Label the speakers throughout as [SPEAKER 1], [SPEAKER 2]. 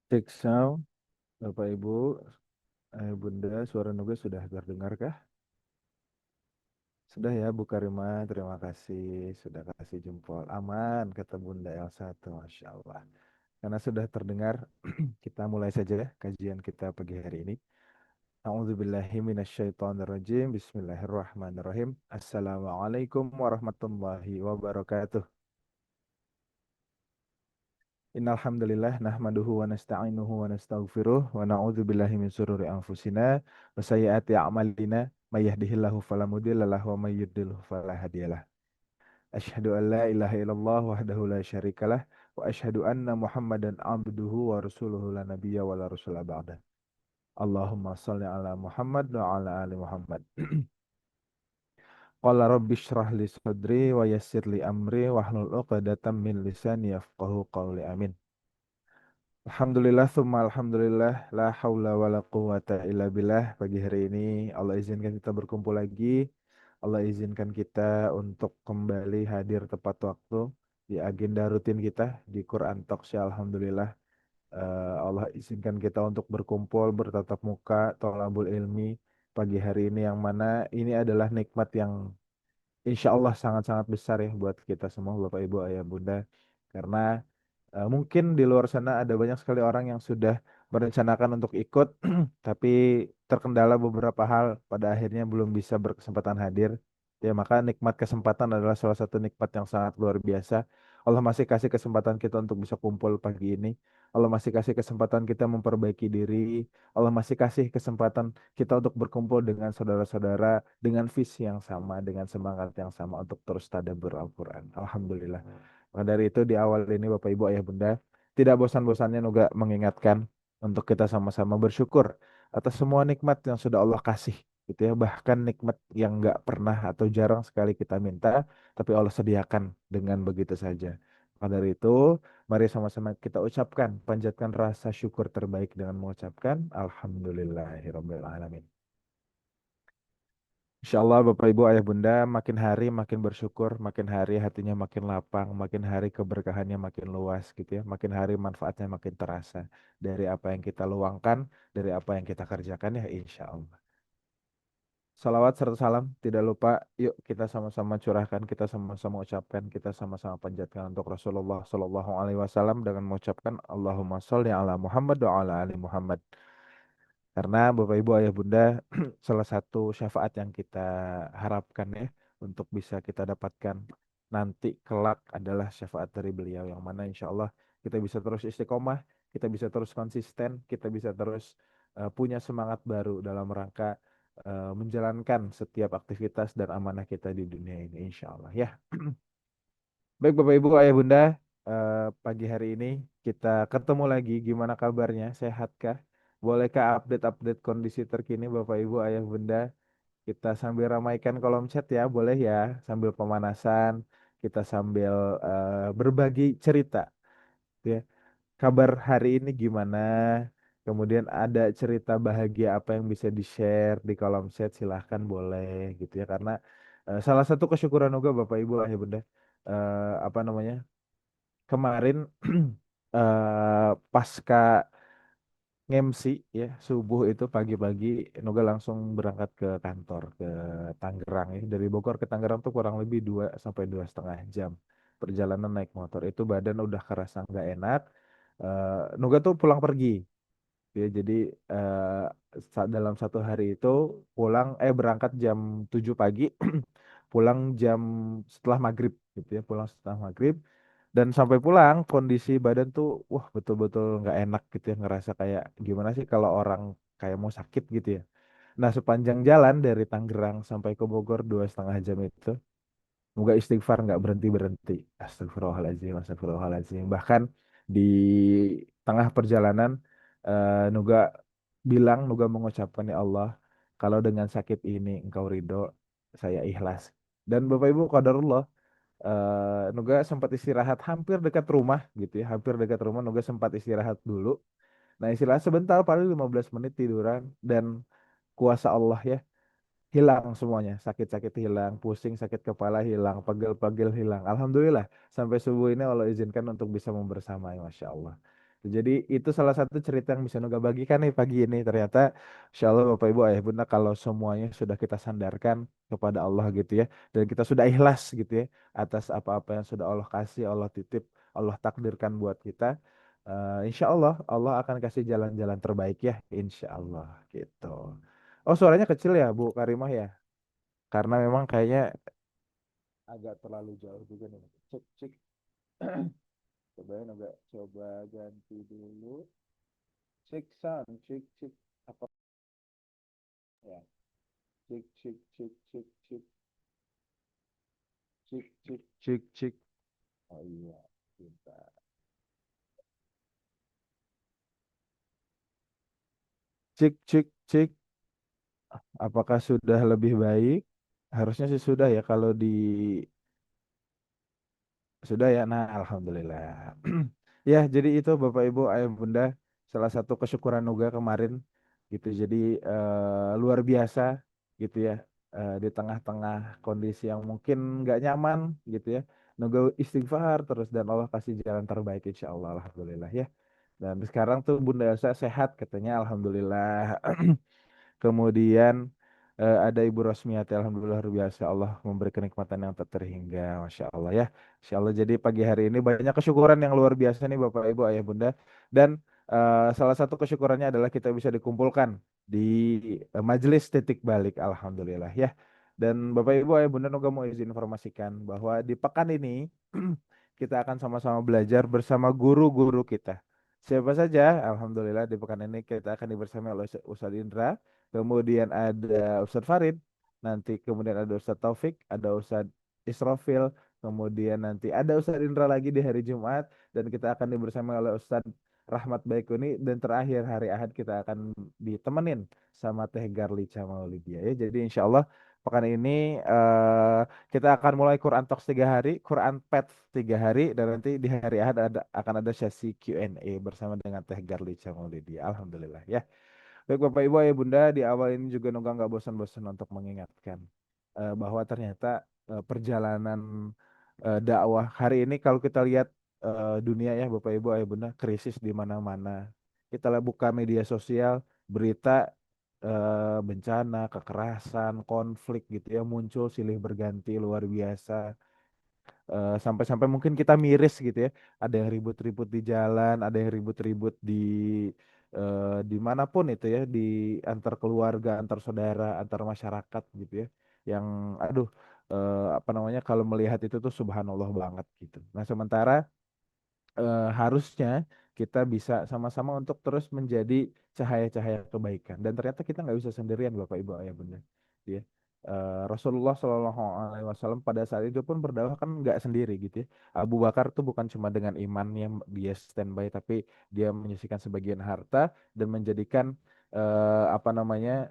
[SPEAKER 1] Cek sound, Bapak Ibu, Bunda, suara Nuga sudah terdengar kah? Sudah ya, Bu Karima, terima kasih. Sudah kasih jempol. Aman, kata Bunda Elsa tuh, Masya Allah. Karena sudah terdengar, kita mulai saja ya kajian kita pagi hari ini. A'udzubillahi minasyaitonirrajim. Bismillahirrahmanirrahim. Assalamualaikum warahmatullahi wabarakatuh. Innal hamdalillah nahmaduhu wa nasta'inuhu wa nastaghfiruh wa na'udzu billahi min syururi anfusina wa sayyiati a'malina may yahdihillahu fala mudilla lahu wa may yudlilhu fala hadiyalah. Asyhadu an la ilaha illallah wahdahu la syarikalah wa asyhadu anna Muhammadan abduhu wa rasuluhu la nabiyya wa la rasula ba'da. Allahumma shalli ala Muhammad wa ala ali Muhammad. Qala rabbi shrah li sadri wa yassir li amri wahlul 'uqdatam min lisani yafqahu qawli amin. Alhamdulillah, summa alhamdulillah, la haula wa la quwata illa billah. Pagi hari ini Allah izinkan kita berkumpul lagi. Allah izinkan kita untuk kembali hadir tepat waktu di agenda rutin kita di Quran Talks ya Alhamdulillah. Allah izinkan kita untuk berkumpul, bertatap muka, tolabul ilmi pagi hari ini yang mana ini adalah nikmat yang insya Allah sangat-sangat besar ya buat kita semua Bapak Ibu Ayah Bunda. Karena mungkin di luar sana ada banyak sekali orang yang sudah merencanakan untuk ikut, tapi terkendala beberapa hal, pada akhirnya belum bisa berkesempatan hadir. Ya, maka nikmat kesempatan adalah salah satu nikmat yang sangat luar biasa. Allah masih kasih kesempatan kita untuk bisa kumpul pagi ini. Allah masih kasih kesempatan kita memperbaiki diri. Allah masih kasih kesempatan kita untuk berkumpul dengan saudara-saudara dengan visi yang sama, dengan semangat yang sama untuk terus tadabbur Al-Quran. Alhamdulillah. Maka dari itu di awal ini Bapak Ibu Ayah Bunda tidak bosan-bosannya Nuga mengingatkan untuk kita sama-sama bersyukur atas semua nikmat yang sudah Allah kasih gitu ya. Bahkan nikmat yang nggak pernah atau jarang sekali kita minta tapi Allah sediakan dengan begitu saja. Maka dari itu mari sama-sama kita ucapkan panjatkan rasa syukur terbaik dengan mengucapkan Alhamdulillahirabbil alamin. Insya Allah Bapak Ibu Ayah Bunda makin hari makin bersyukur, makin hari hatinya makin lapang, makin hari keberkahannya makin luas gitu ya, makin hari manfaatnya makin terasa dari apa yang kita luangkan, dari apa yang kita kerjakan ya insya Allah. Salawat serta salam tidak lupa, yuk kita sama-sama curahkan, kita sama-sama ucapkan, kita sama-sama panjatkan untuk Rasulullah Shallallahu Alaihi Wasallam dengan mengucapkan Allahumma sholli ala Muhammad wa ala ali Muhammad. Karena Bapak Ibu Ayah Bunda salah satu syafaat yang kita harapkan ya untuk bisa kita dapatkan nanti kelak adalah syafaat dari beliau yang mana insya Allah kita bisa terus istiqomah, kita bisa terus konsisten, kita bisa terus punya semangat baru dalam rangka menjalankan setiap aktivitas dan amanah kita di dunia ini insya Allah ya. Baik Bapak Ibu Ayah Bunda, pagi hari ini kita ketemu lagi. Gimana kabarnya? Sehatkah? Bolehkah update-update kondisi terkini Bapak Ibu Ayah Bunda? Kita sambil ramaikan kolom chat ya, boleh ya. Sambil pemanasan, kita sambil berbagi cerita. Ya. Kabar hari ini gimana? Kemudian ada cerita bahagia apa yang bisa di-share di kolom chat, silahkan boleh gitu ya. Karena salah satu kesyukuran juga Bapak Ibu Ayah Bunda, apa namanya? Kemarin pasca ngemsi ya subuh itu pagi-pagi Noga langsung berangkat ke kantor ke Tangerang ya dari Bogor ke Tangerang tuh kurang lebih 2 sampai 2,5 jam perjalanan naik motor itu badan udah kerasa nggak enak. Noga tuh pulang pergi ya jadi dalam satu hari itu pulang berangkat jam 7 pagi pulang jam setelah maghrib gitu ya pulang setelah maghrib dan sampai pulang kondisi badan tuh wah betul-betul nggak enak gitu ya ngerasa kayak gimana sih kalau orang kayak mau sakit gitu ya. Nah sepanjang jalan dari Tangerang sampai ke Bogor 2,5 jam itu moga istighfar nggak berhenti berhenti. Astagfirullahaladzim, astagfirullahaladzim. Bahkan di tengah perjalanan Nuga bilang, Nuga mengucapkan ya Allah, kalau dengan sakit ini Engkau ridho, saya ikhlas. Dan Bapak Ibu, qadarullah, Nuga sempat istirahat hampir dekat rumah gitu ya, hampir dekat rumah Nuga sempat istirahat dulu. Nah istirahat sebentar, paling 15 menit tiduran dan kuasa Allah ya hilang semuanya, sakit-sakit hilang, pusing sakit kepala hilang, pegel-pegel hilang. Alhamdulillah sampai subuh ini Allah izinkan untuk bisa membersamai, masya Allah. Jadi itu salah satu cerita yang bisa Nuga bagikan nih pagi ini. Ternyata Insya Allah Bapak Ibu Ayah Bunda kalau semuanya sudah kita sandarkan kepada Allah gitu ya. Dan kita sudah ikhlas gitu ya atas apa-apa yang sudah Allah kasih, Allah titip, Allah takdirkan buat kita. Insya Allah Allah akan kasih jalan-jalan terbaik ya. Insya Allah gitu. Oh suaranya kecil ya Bu Karimah ya. Karena memang kayaknya agak terlalu jauh juga nih. Cek, cek. Cobain agak coba ganti dulu. Cek sound, cek, cek. Apa ya? Cek, cek, cek, cek, cek, cek, cek, cek, cek. Oh iya, kita. Cek, cek, cek. Apakah sudah lebih baik? Harusnya sih sudah ya kalau di sudah ya. Nah, alhamdulillah. Ya, jadi itu Bapak Ibu, Ayah Bunda, salah satu kesyukuran Nuga kemarin gitu. Jadi luar biasa gitu ya. Di tengah-tengah kondisi yang mungkin nggak nyaman gitu ya. Nuga istighfar terus dan Allah kasih jalan terbaik insya Allah, alhamdulillah ya. Dan sekarang tuh Bunda Elsa sehat katanya, alhamdulillah. Kemudian ada Ibu Rosmiati, alhamdulillah luar biasa Allah memberi kenikmatan yang tak terhingga, masya Allah ya. Masya Allah. Jadi pagi hari ini banyak kesyukuran yang luar biasa nih Bapak Ibu Ayah Bunda. Dan salah satu kesyukurannya adalah kita bisa dikumpulkan di majelis titik balik, alhamdulillah ya. Dan Bapak Ibu Ayah Bunda juga mau izin informasikan bahwa di pekan ini kita akan sama-sama belajar bersama guru-guru kita. Siapa saja? Alhamdulillah di pekan ini kita akan dibersamai oleh Ustadz Indra. Kemudian ada Ustadz Farid, nanti kemudian ada Ustadz Taufik, ada Ustadz Israfil, kemudian nanti ada Ustadz Indra lagi di hari Jumat, dan kita akan dibersamai oleh Ustadz Rahmat Baikuni, dan terakhir hari Ahad kita akan ditemenin sama Teh Garlica Maulidia ya. Jadi insya Allah pekan ini kita akan mulai Quran Talks 3 hari, Quran Pets 3 hari, dan nanti di hari Ahad akan ada sesi Q&A bersama dengan Teh Garlica Maulidia. Alhamdulillah ya. Baik Bapak Ibu Ayah Bunda, di awal ini juga Noga nggak bosan-bosan untuk mengingatkan bahwa ternyata perjalanan dakwah hari ini kalau kita lihat dunia ya Bapak Ibu Ayah Bunda, krisis di mana-mana. Kita lihat buka media sosial, berita bencana, kekerasan, konflik gitu ya muncul silih berganti luar biasa. Sampai-sampai mungkin kita miris gitu ya. Ada yang ribut-ribut di jalan, ada yang ribut-ribut dimanapun itu ya, di antar keluarga, antar saudara, antar masyarakat gitu ya. Yang aduh apa namanya kalau melihat itu tuh subhanallah banget gitu. Nah sementara harusnya kita bisa sama-sama untuk terus menjadi cahaya-cahaya kebaikan. Dan ternyata kita nggak bisa sendirian, Bapak Ibu Ayah Bunda. Ya. Rasulullah Shallallahu Alaihi Wasallam pada saat itu pun berdakwah kan nggak sendiri gitu ya. Abu Bakar tuh bukan cuma dengan imannya dia standby, tapi dia menyisihkan sebagian harta dan menjadikan apa namanya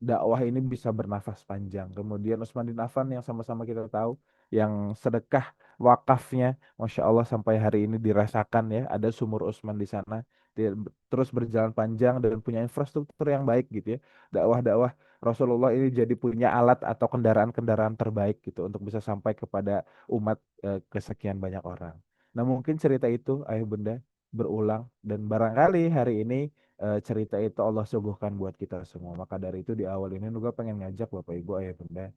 [SPEAKER 1] dakwah ini bisa bernafas panjang. Kemudian Utsman bin Affan yang sama-sama kita tahu yang sedekah wakafnya, Masya Allah sampai hari ini dirasakan ya, ada sumur Utsman di sana. Dia terus berjalan panjang dan punya infrastruktur yang baik gitu ya. Dakwah-dakwah Rasulullah ini jadi punya alat atau kendaraan-kendaraan terbaik gitu untuk bisa sampai kepada umat kesekian banyak orang. Nah mungkin cerita itu Ayah Bunda berulang dan barangkali hari ini cerita itu Allah suguhkan buat kita semua. Maka dari itu di awal ini juga pengen ngajak Bapak Ibu Ayah Bunda,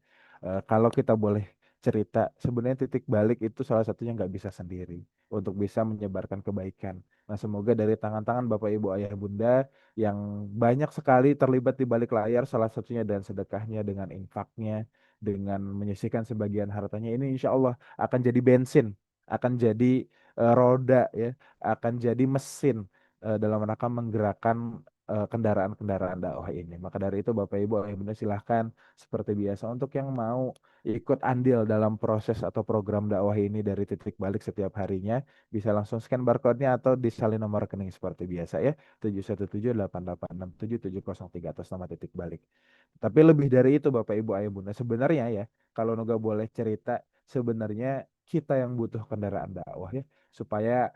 [SPEAKER 1] kalau kita boleh cerita, sebenarnya titik balik itu salah satunya nggak bisa sendiri untuk bisa menyebarkan kebaikan. Nah semoga dari tangan-tangan Bapak Ibu Ayah Bunda yang banyak sekali terlibat di balik layar, salah satunya dan sedekahnya dengan infaknya, dengan menyisihkan sebagian hartanya ini insya Allah akan jadi bensin, akan jadi roda ya, akan jadi mesin dalam rangka menggerakkan kendaraan-kendaraan dakwah ini. Maka dari itu Bapak Ibu Ayah Bunda silahkan seperti biasa untuk yang mau ikut andil dalam proses atau program dakwah ini dari titik balik setiap harinya bisa langsung scan barcode-nya atau disalin nomor rekening seperti biasa ya 71788677703 atas nama titik balik. Tapi lebih dari itu Bapak Ibu Ayah Bunda sebenarnya ya kalau Noga boleh cerita sebenarnya kita yang butuh kendaraan dakwah ya supaya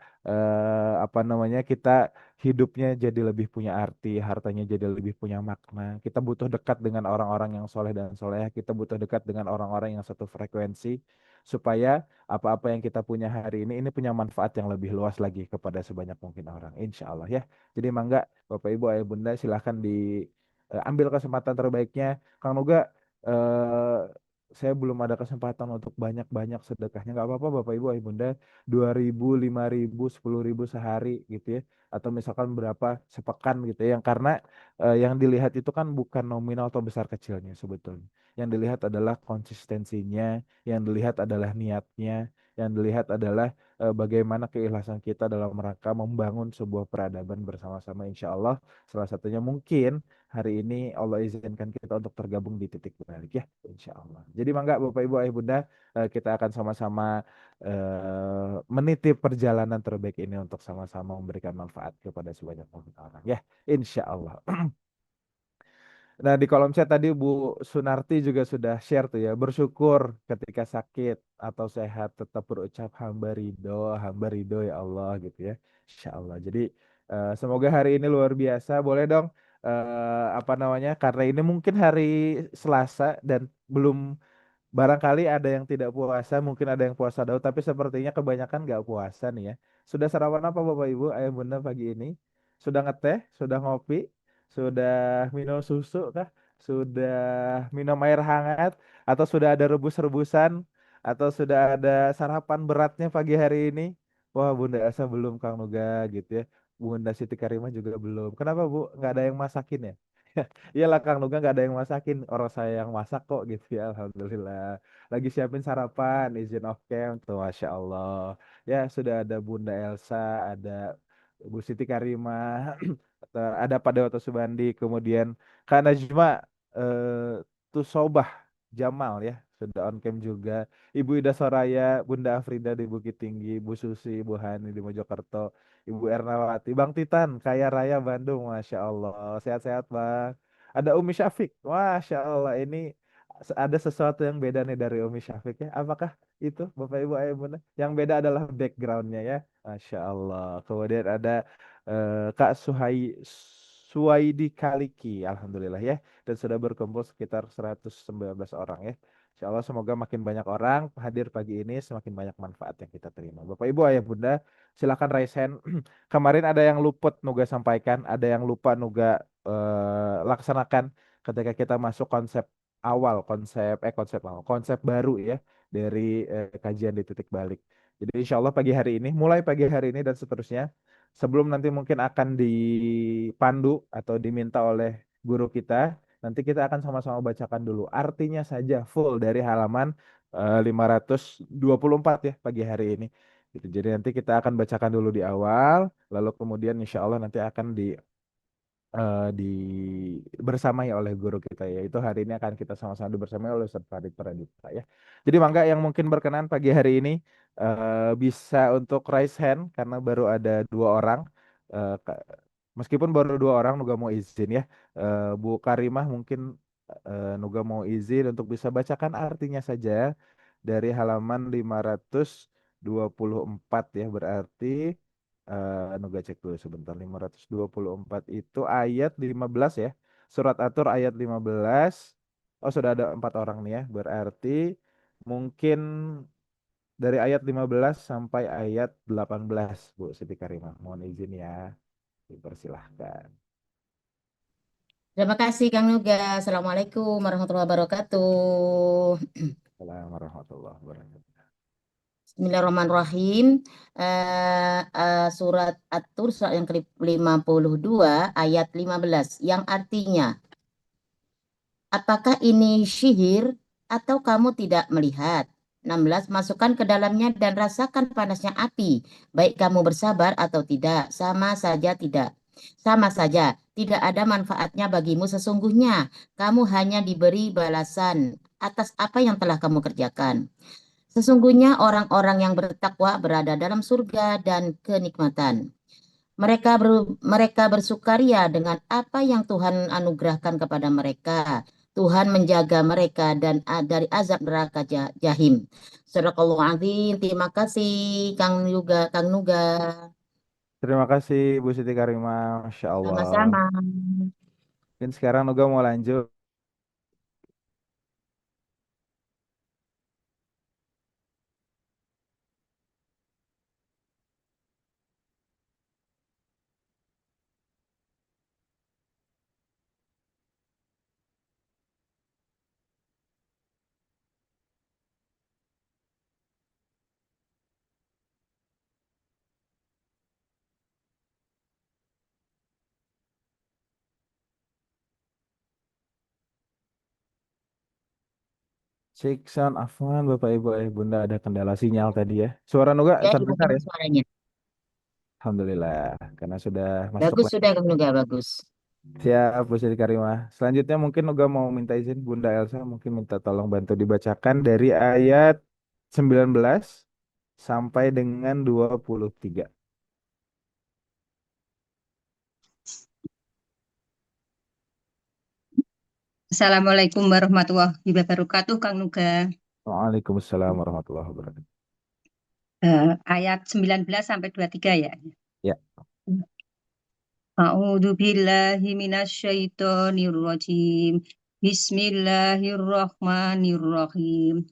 [SPEAKER 1] apa namanya kita hidupnya jadi lebih punya arti, hartanya jadi lebih punya makna. Kita butuh dekat dengan orang-orang yang soleh dan soleh. Kita butuh dekat dengan orang-orang yang satu frekuensi. supaya apa-apa yang kita punya hari ini punya manfaat yang lebih luas lagi kepada sebanyak mungkin orang, insya Allah ya. Jadi mangga Bapak Ibu Ayah Bunda silahkan diambil kesempatan terbaiknya. Kang Nuga, eh, saya belum ada kesempatan untuk banyak-banyak sedekahnya. Nggak apa-apa Bapak Ibu Ayah Bunda, 2.000, 5.000, 10.000 sehari gitu ya. Atau misalkan berapa sepekan gitu ya. Yang karena yang dilihat itu kan bukan nominal atau besar kecilnya sebetulnya. Yang dilihat adalah konsistensinya, yang dilihat adalah niatnya, yang dilihat adalah bagaimana keikhlasan kita dalam rangka membangun sebuah peradaban bersama-sama insya Allah. Salah satunya mungkin hari ini Allah izinkan kita untuk tergabung di titik balik ya, insya Allah. Jadi mangga Bapak Ibu Ayah Bunda, kita akan sama-sama menitip perjalanan terbaik ini untuk sama-sama memberikan manfaat kepada sebanyak mungkin orang ya, insya Allah. Nah, di kolom chat tadi Bu Sunarti juga sudah share tuh ya, bersyukur ketika sakit atau sehat tetap berucap hamba ridho ya Allah gitu ya. Insya Allah. Jadi semoga hari ini luar biasa. Boleh dong apa namanya? Karena ini mungkin hari Selasa dan belum. Barangkali ada yang tidak puasa, mungkin ada yang puasa Daud, tapi sepertinya kebanyakan nggak puasa nih ya. Sudah sarapan apa Bapak Ibu, Ayah Bunda pagi ini? Sudah ngeteh, sudah ngopi, sudah minum susu kah? Sudah minum air hangat? Atau sudah ada rebus-rebusan? Atau sudah ada sarapan beratnya pagi hari ini? Wah, Bunda Elsa belum, Kang Nuga gitu ya. Bunda Siti Karimah juga belum. Kenapa Bu? Nggak ada yang masakin ya? Iyalah Kang Nuga nggak ada yang masakin, orang saya yang masak kok gitu ya, Alhamdulillah. Lagi siapin sarapan, izin off cam tuh, Masya Allah. Ya sudah ada Bunda Elsa, ada Bu Siti Karimah, ada Pak Dewa Subandi, kemudian Kak Najma, tuh Sobah Jamal ya, sudah on cam juga. Ibu Ida Soraya, Bunda Afrida di Bukit Tinggi, Bu Susi, Bu Hani di Mojokerto, Ibu Ernawati, Bang Titan, Kaya Raya Bandung, Masya Allah. Sehat-sehat Bang. Ada Umi Syafiq, Masya Allah. Ini ada sesuatu yang beda nih dari Umi Syafiq ya. Apakah itu Bapak Ibu Ayah Bunda? Yang beda adalah backgroundnya ya. Masya Allah. Kemudian ada Kak Suwaidi Kaliki, Alhamdulillah ya. Dan sudah berkumpul sekitar 119 orang ya. Insya Allah semoga makin banyak orang hadir pagi ini, semakin banyak manfaat yang kita terima. Bapak Ibu Ayah Bunda, silakan raise hand. Kemarin ada yang luput Nuga sampaikan, ada yang lupa Nuga laksanakan ketika kita masuk konsep awal, konsep baru ya dari kajian di titik balik. Jadi insya Allah pagi hari ini, mulai pagi hari ini dan seterusnya, sebelum nanti mungkin akan dipandu atau diminta oleh guru kita, nanti kita akan sama-sama bacakan dulu artinya saja full dari halaman 524 ya pagi hari ini. Gitu. Jadi nanti kita akan bacakan dulu di awal, lalu kemudian insya Allah nanti akan di bersamai oleh guru kita ya. Itu hari ini akan kita sama-sama bersamai oleh Ustaz Farid Pradipta ya. Jadi mangga yang mungkin berkenan pagi hari ini bisa untuk raise hand karena baru ada dua orang. Eh, ka- Meskipun baru dua orang Nuga mau izin ya. Bu Karimah mungkin Nuga mau izin untuk bisa bacakan artinya saja dari halaman 524 ya, berarti Nuga cek dulu sebentar. 524 itu ayat 15 ya. Surat At-Tur ayat 15. Oh, sudah ada empat orang nih ya. Berarti mungkin dari ayat 15 sampai ayat 18, Bu Siti Karimah. Mohon izin ya. Dipersilahkan.
[SPEAKER 2] Terima kasih Kang Nuga. Assalamualaikum warahmatullahi wabarakatuh.
[SPEAKER 1] Assalamualaikum warahmatullahi wabarakatuh.
[SPEAKER 2] Bismillahirrahmanirrahim. Surat At-Tur surat yang ke-52 ayat 15 yang artinya, apakah ini sihir atau kamu tidak melihat? 16. Masukkan ke dalamnya dan rasakan panasnya api. Baik kamu bersabar atau tidak, sama saja tidak. Sama saja, tidak ada manfaatnya bagimu sesungguhnya. Kamu hanya diberi balasan atas apa yang telah kamu kerjakan. Sesungguhnya orang-orang yang bertakwa berada dalam surga dan kenikmatan. Mereka bersukaria dengan apa yang Tuhan anugerahkan kepada mereka. Tuhan menjaga mereka dan dari azab neraka jahim. Sadaqallahu azim. Terima kasih Kang Nuga.
[SPEAKER 1] Terima kasih Bu Siti Karimah. Masya Allah.
[SPEAKER 2] Sama-sama.
[SPEAKER 1] Mungkin sekarang Nuga mau lanjut. Cek sound afwan Bapak Ibu Ayah Bunda ada kendala sinyal tadi ya. Suara Nuga
[SPEAKER 2] Ya,
[SPEAKER 1] terdengar
[SPEAKER 2] gimana
[SPEAKER 1] ya?
[SPEAKER 2] suaranya?
[SPEAKER 1] Alhamdulillah karena sudah masuk
[SPEAKER 2] Bagus
[SPEAKER 1] lagi.
[SPEAKER 2] sudah Kang Nuga, bagus.
[SPEAKER 1] Siap Bu Siti Karimah. Selanjutnya mungkin Nuga mau minta izin Bunda Elsa mungkin minta tolong bantu dibacakan dari ayat 19 sampai dengan 23.
[SPEAKER 3] Assalamualaikum warahmatullahi wabarakatuh, Kang Nuga.
[SPEAKER 1] Waalaikumsalam warahmatullahi wabarakatuh.
[SPEAKER 3] Ayat 19 sampai 23 ya.
[SPEAKER 1] Ya.
[SPEAKER 3] A'udzu billahi minasyaitonir rajim. Bismillahirrahmanirrahim.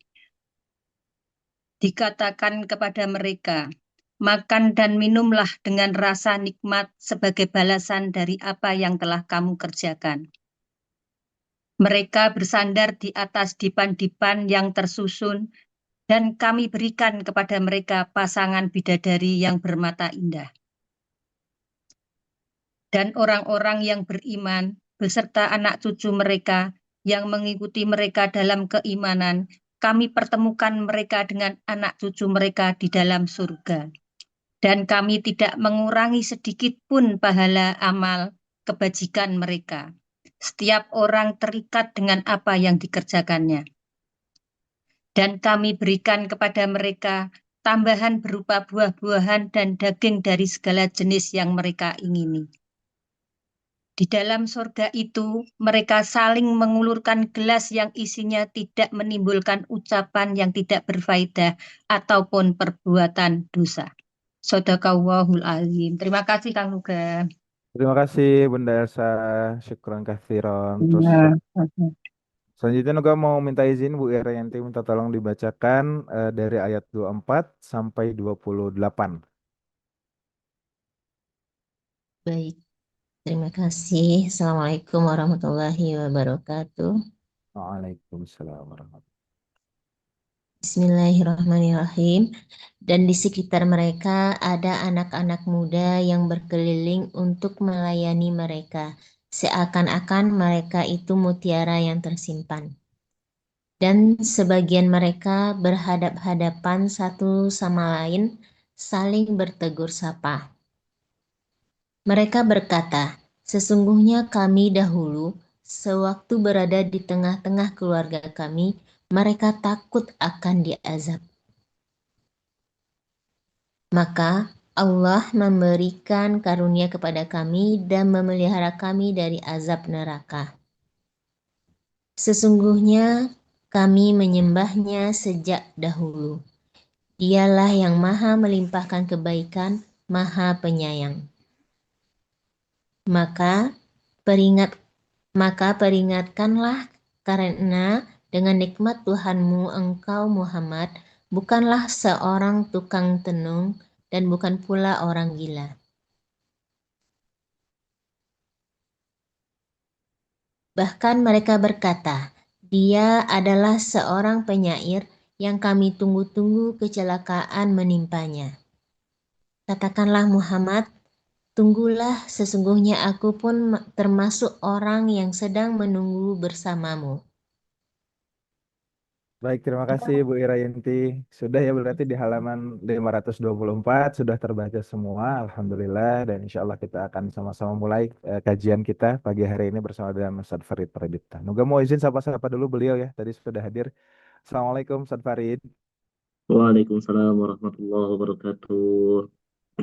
[SPEAKER 3] Dikatakan kepada mereka, makan dan minumlah dengan rasa nikmat sebagai balasan dari apa yang telah kamu kerjakan. Mereka bersandar di atas dipan-dipan yang tersusun, dan kami berikan kepada mereka pasangan bidadari yang bermata indah. Dan orang-orang yang beriman beserta anak cucu mereka yang mengikuti mereka dalam keimanan, kami pertemukan mereka dengan anak cucu mereka di dalam surga. Dan kami tidak mengurangi sedikit pun pahala amal kebajikan mereka. Setiap orang terikat dengan apa yang dikerjakannya. Dan kami berikan kepada mereka tambahan berupa buah-buahan dan daging dari segala jenis yang mereka ingini. Di dalam surga itu, mereka saling mengulurkan gelas yang isinya tidak menimbulkan ucapan yang tidak berfaedah ataupun perbuatan dosa. Shadaqallahul azim. Terima kasih Kang Nuga.
[SPEAKER 1] Terima kasih Bunda Elsa. Syukran kathiron. Terus
[SPEAKER 3] Ya.
[SPEAKER 1] selanjutnya Nuga mau minta izin Bu Irayanti minta tolong dibacakan dari ayat 24 sampai 28.
[SPEAKER 4] Baik, terima kasih. Assalamualaikum warahmatullahi wabarakatuh.
[SPEAKER 1] Waalaikumsalam warahmatullahi
[SPEAKER 4] Bismillahirrahmanirrahim. Dan di sekitar mereka ada anak-anak muda yang berkeliling untuk melayani mereka, seakan-akan mereka itu mutiara yang tersimpan. Dan sebagian mereka berhadap-hadapan satu sama lain, saling bertegur sapa. Mereka berkata, sesungguhnya kami dahulu, sewaktu berada di tengah-tengah keluarga kami, mereka takut akan diazab. Maka Allah memberikan karunia kepada kami dan memelihara kami dari azab neraka. Sesungguhnya kami menyembahnya sejak dahulu. Dialah yang maha melimpahkan kebaikan, maha penyayang. Maka peringatkanlah karena dengan nikmat Tuhanmu engkau Muhammad bukanlah seorang tukang tenung dan bukan pula orang gila. Bahkan mereka berkata, dia adalah seorang penyair yang kami tunggu-tunggu kecelakaan menimpanya. Katakanlah Muhammad, tunggulah, sesungguhnya aku pun termasuk orang yang sedang menunggu bersamamu.
[SPEAKER 1] Baik, terima kasih Bu Irayanti. Sudah ya berarti di halaman 524 sudah terbaca semua, Alhamdulillah. Dan insya Allah kita akan sama-sama mulai kajian kita pagi hari ini bersama dengan Ustadz Farid Pradipta. Nuga mau izin sapa-sapa dulu beliau ya, tadi sudah hadir. Assalamualaikum Ustadz Farid.
[SPEAKER 5] Waalaikumsalam warahmatullahi wabarakatuh.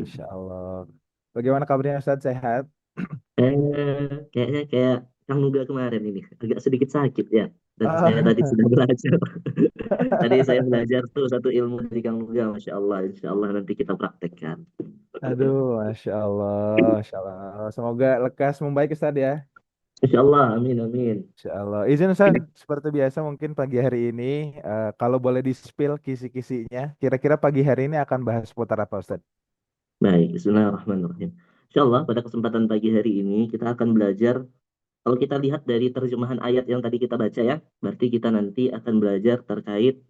[SPEAKER 1] Insya Allah. Bagaimana kabarnya Ustadz, sehat?
[SPEAKER 5] Kayaknya kayak Kang Nuga kemarin ini agak sedikit sakit ya. Dan saya tadi
[SPEAKER 1] Ah,
[SPEAKER 5] sudah belajar. Tadi saya belajar tuh satu ilmu dari Kang Nuga, Masya Allah. Insya Allah nanti kita praktekkan.
[SPEAKER 1] aduh, Masya Allah, Masya Allah. Semoga lekas membaik Ustadz ya.
[SPEAKER 5] Insya Allah, amin, amin.
[SPEAKER 1] Insya Allah. Izin Ustaz, seperti biasa mungkin pagi hari ini, kalau boleh di-spill kisi-kisinya, kira-kira pagi hari ini akan bahas seputar apa Ustaz?
[SPEAKER 5] Baik, bismillahirrahmanirrahim. Insya Allah pada kesempatan pagi hari ini kita akan belajar, kalau kita lihat dari terjemahan ayat yang tadi kita baca ya, berarti kita nanti akan belajar terkait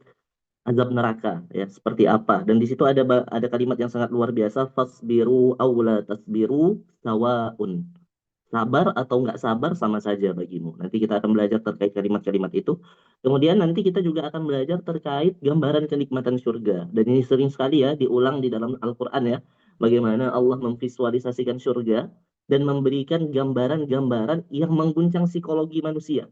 [SPEAKER 5] azab neraka ya seperti apa, dan di situ ada kalimat yang sangat luar biasa, fasbiru aula tasbiru sawaun, Sabar atau nggak sabar sama saja bagimu. Nanti kita akan belajar terkait kalimat-kalimat itu. Kemudian nanti kita juga akan belajar terkait gambaran kenikmatan surga. Dan ini sering sekali ya diulang di dalam Al-Quran ya. Bagaimana Allah memvisualisasikan surga dan memberikan gambaran-gambaran yang mengguncang psikologi manusia.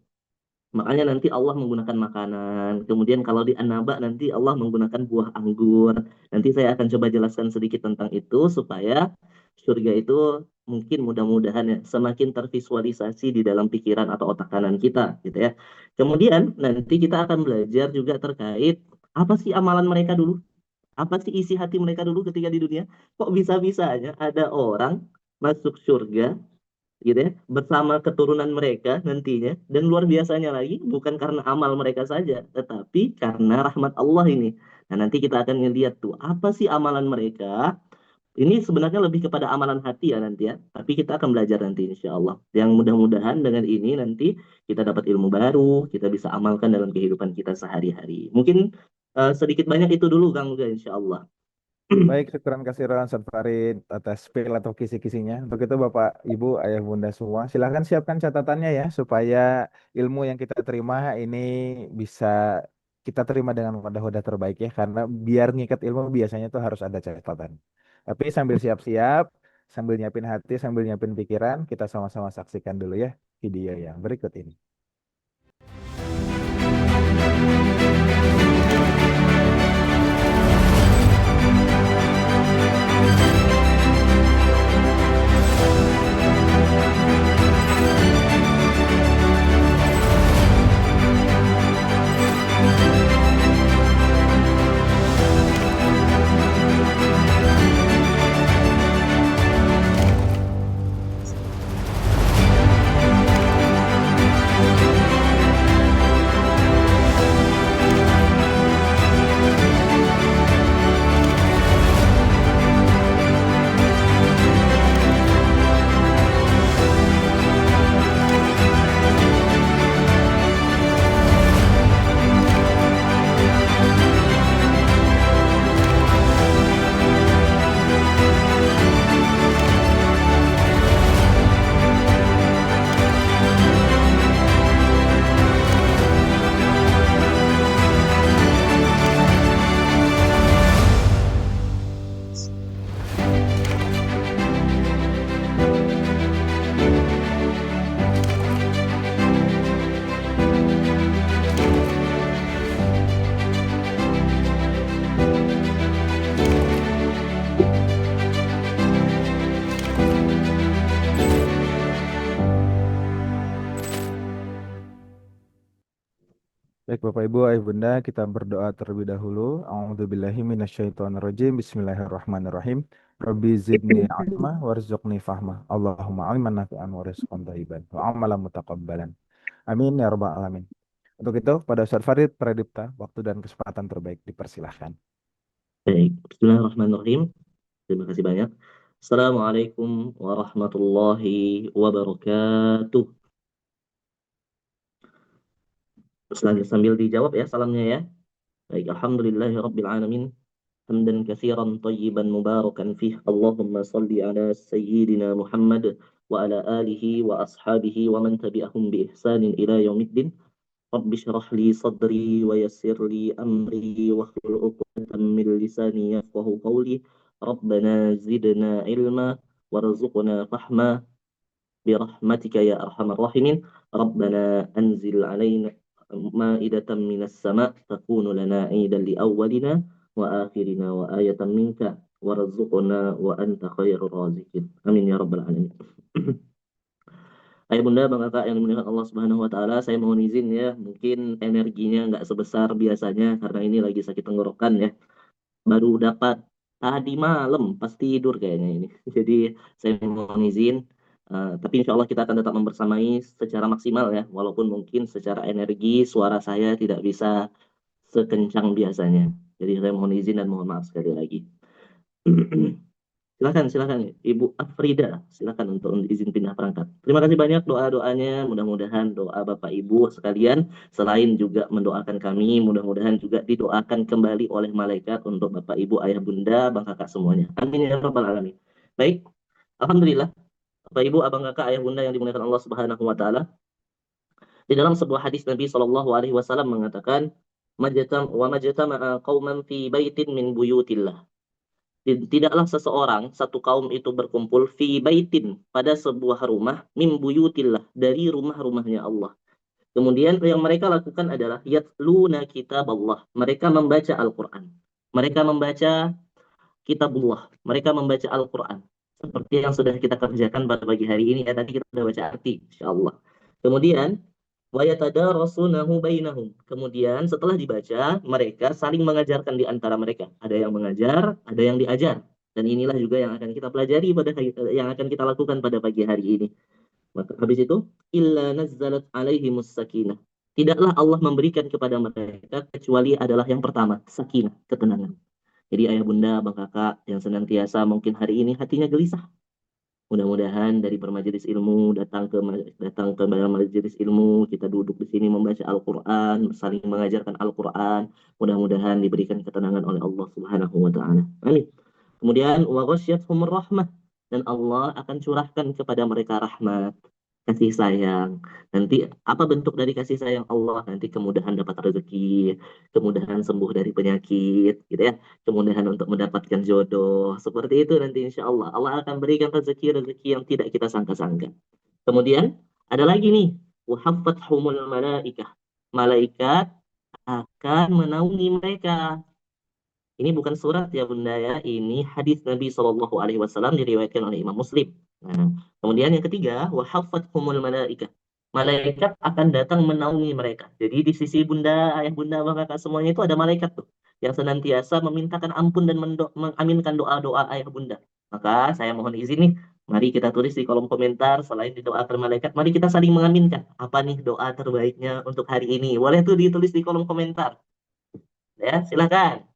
[SPEAKER 5] Makanya nanti Allah menggunakan makanan. Kemudian kalau di An-Naba nanti Allah menggunakan buah anggur. Nanti saya akan coba jelaskan sedikit tentang itu supaya surga itu mungkin mudah-mudahan ya semakin tervisualisasi di dalam pikiran atau otak kanan kita gitu ya. Kemudian nanti kita akan belajar juga terkait apa sih amalan mereka dulu? Apa sih isi hati mereka dulu ketika di dunia? Kok bisa-bisanya ada orang masuk surga gitu ya, bersama keturunan mereka nantinya, dan luar biasanya lagi bukan karena amal mereka saja, tetapi karena rahmat Allah ini. Nah, nanti kita akan ngeliat tuh apa sih amalan mereka. Ini sebenarnya lebih kepada amalan hati ya nanti ya, tapi kita akan belajar nanti insya Allah. Yang mudah-mudahan dengan ini nanti kita dapat ilmu baru, kita bisa amalkan dalam kehidupan kita sehari-hari. Mungkin sedikit banyak itu dulu Kang Uga insya Allah.
[SPEAKER 1] Baik, syukuran kasiran Ustaz Farid atas spill atau kisi-kisinya. Untuk itu Bapak, Ibu, Ayah, Bunda semua, silahkan siapkan catatannya ya, supaya ilmu yang kita terima ini bisa kita terima dengan wadah-wadah terbaik ya. Karena biar ngikat ilmu biasanya tuh harus ada catatan. Tapi sambil siap-siap, sambil nyiapin hati, sambil nyiapin pikiran, kita sama-sama saksikan dulu ya video yang berikut ini. Baik Bapak Ibu, Ayah Bunda, kita berdoa terlebih dahulu. A'udzubillahi minasyaitonirrajim. Bismillahirrahmanirrahim. Rabbi zidni ilma warzuqni fahma. Allahumma ilman nafi'an wa rizqan thayyiban wa amalan mutaqabbalan. Amin ya rabbal alamin. Untuk itu, pada Ustaz Farid Pradipta, waktu dan kesempatan terbaik dipersilahkan.
[SPEAKER 5] Baik, Bismillahirrahmanirrahim. Terima kasih banyak. Assalamualaikum warahmatullahi wabarakatuh. Sambil dijawab ya salamnya ya. Baik, alhamdulillahi rabbil alamin. Hamdan katsiran tayyiban mubarakan fih. Allahumma salli ala sayyidina Muhammad wa ala alihi wa ashabihi wa man tabi'ahum bi ihsanin ila yaumiddin. Rabbi shrah li sadri wa yassir li amri wa hlul 'uqdatam min lisani yafqahu qawli. Rabbana zidna ilma warzuqna fahma برحمتك يا أرحم الراحمين. ربنا أنزل علينا مائدة من السماء تكون لنا عيدا لأولنا وآخرنا وآية منك وارزقنا وأنت خير الرازقين. Amin ya rabbal alamin. Ayah Bunda, Bang Kakak yang dimuliakan Allah Subhanahu wa taala, saya mohon izin ya, mungkin energinya nggak sebesar biasanya karena ini lagi sakit tenggorokan ya. Baru dapat tadi malam pas tidur kayaknya ini. Jadi saya mohon izin. Tapi insya Allah kita akan tetap membersamai secara maksimal ya, walaupun mungkin secara energi suara saya tidak bisa sekencang biasanya. Jadi saya mohon izin dan mohon maaf sekali lagi. Silakan Ibu Afrida, silakan untuk izin pindah perangkat. Terima kasih banyak doa-doanya, mudah-mudahan doa Bapak Ibu sekalian selain juga mendoakan kami, mudah-mudahan juga didoakan kembali oleh malaikat untuk Bapak Ibu, Ayah Bunda, Bang Kakak semuanya. Amin ya rabbal alamin. Baik, alhamdulillah. Bapak Ibu, abang kakak, ayah bunda yang dimuliakan Allah Subhanahu wa taala. Di dalam sebuah hadis Nabi Shallallahu alaihi wasallam mengatakan, majtama'a qauman fi baitin min buyutillah. Tidaklah seseorang, satu kaum itu berkumpul fi baitin, pada sebuah rumah, min buyutillah, dari rumah-rumahnya Allah. Kemudian yang mereka lakukan adalah yatluna kitab Allah. Mereka membaca Al-Quran. Mereka membaca kitabullah. Mereka membaca Al-Quran. Seperti yang sudah kita kerjakan pada pagi hari ini. Ya, tadi kita sudah baca arti, insyaAllah. Kemudian, وَيَتَدَارَسُونَهُ بَيْنَهُمْ. Kemudian setelah dibaca, mereka saling mengajarkan di antara mereka. Ada yang mengajar, ada yang diajar. Dan inilah juga yang akan kita pelajari yang akan kita lakukan pada pagi hari ini. Maka habis itu, illa nazzalat alaihimus sakinah. Tidaklah Allah memberikan kepada mereka kecuali adalah yang pertama, sakinah, ketenangan. Jadi ayah bunda, abang kakak yang senantiasa mungkin hari ini hatinya gelisah. Mudah-mudahan dari bermajelis ilmu datang ke majelis ilmu, kita duduk di sini membaca Al-Qur'an, saling mengajarkan Al-Qur'an. Mudah-mudahan diberikan ketenangan oleh Allah Subhanahu wa taala. Amin. Kemudian wa ghasyiyatuhumur rahmah, dan Allah akan curahkan kepada mereka rahmat, kasih sayang. Nanti apa bentuk dari kasih sayang Allah? Nanti kemudahan dapat rezeki, kemudahan sembuh dari penyakit, gitu ya. Kemudahan untuk mendapatkan jodoh. Seperti itu nanti insya Allah. Allah akan berikan rezeki-rezeki yang tidak kita sangka-sangka. Kemudian ada lagi nih, wahaffathumul malaikah. Malaikat akan menaungi mereka. Ini bukan surat ya bunda ya, ini hadis Nabi Shallallahu Alaihi Wasallam diriwayatkan oleh Imam Muslim. Nah, kemudian yang ketiga, wahaffathumul malaikah. Malaikat akan datang menaungi mereka. Jadi di sisi bunda, ayah bunda, abang kakak semuanya itu ada malaikat tuh yang senantiasa memintakan ampun dan mengaminkan doa-doa ayah bunda. Maka saya mohon izin nih, mari kita tulis di kolom komentar, selain didoakan malaikat, mari kita saling mengaminkan. Apa nih doa terbaiknya untuk hari ini? Boleh tuh ditulis di kolom komentar. Ya, silakan.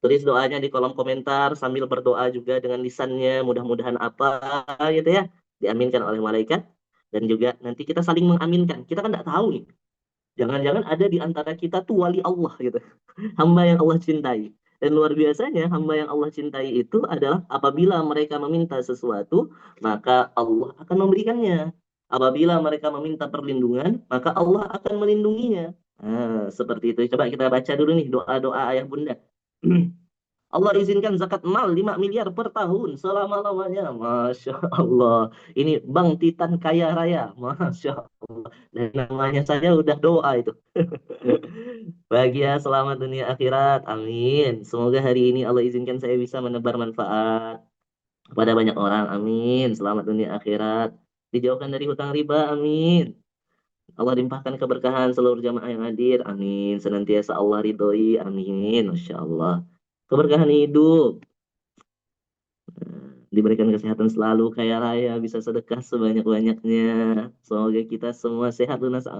[SPEAKER 5] Tulis doanya di kolom komentar sambil berdoa juga dengan lisannya. Mudah-mudahan apa gitu ya, diaminkan oleh malaikat. Dan juga nanti kita saling mengaminkan. Kita kan nggak tahu nih. Jangan-jangan ada di antara kita tuh wali Allah gitu. Hamba yang Allah cintai. Dan luar biasanya hamba yang Allah cintai itu adalah apabila mereka meminta sesuatu, maka Allah akan memberikannya. Apabila mereka meminta perlindungan, maka Allah akan melindunginya. Nah, seperti itu. Coba kita baca dulu nih doa-doa ayah bunda. Allah izinkan zakat mal 5 miliar per tahun selama-lamanya. Masya Allah. Ini Bang Titan kaya raya. Masya Allah. Dan namanya saja udah doa itu. Bahagia selamat dunia akhirat. Amin. Semoga hari ini Allah izinkan saya bisa menebar manfaat kepada banyak orang. Amin. Selamat dunia akhirat. Dijauhkan dari hutang riba. Amin. Allah limpahkan keberkahan seluruh jamaah yang hadir. Amin. Senantiasa Allah ridhoi. Amin. Masya Allah. Keberkahan hidup. Diberikan kesehatan selalu, kaya raya, bisa sedekah sebanyak-banyaknya. Semoga kita semua sehat, lunas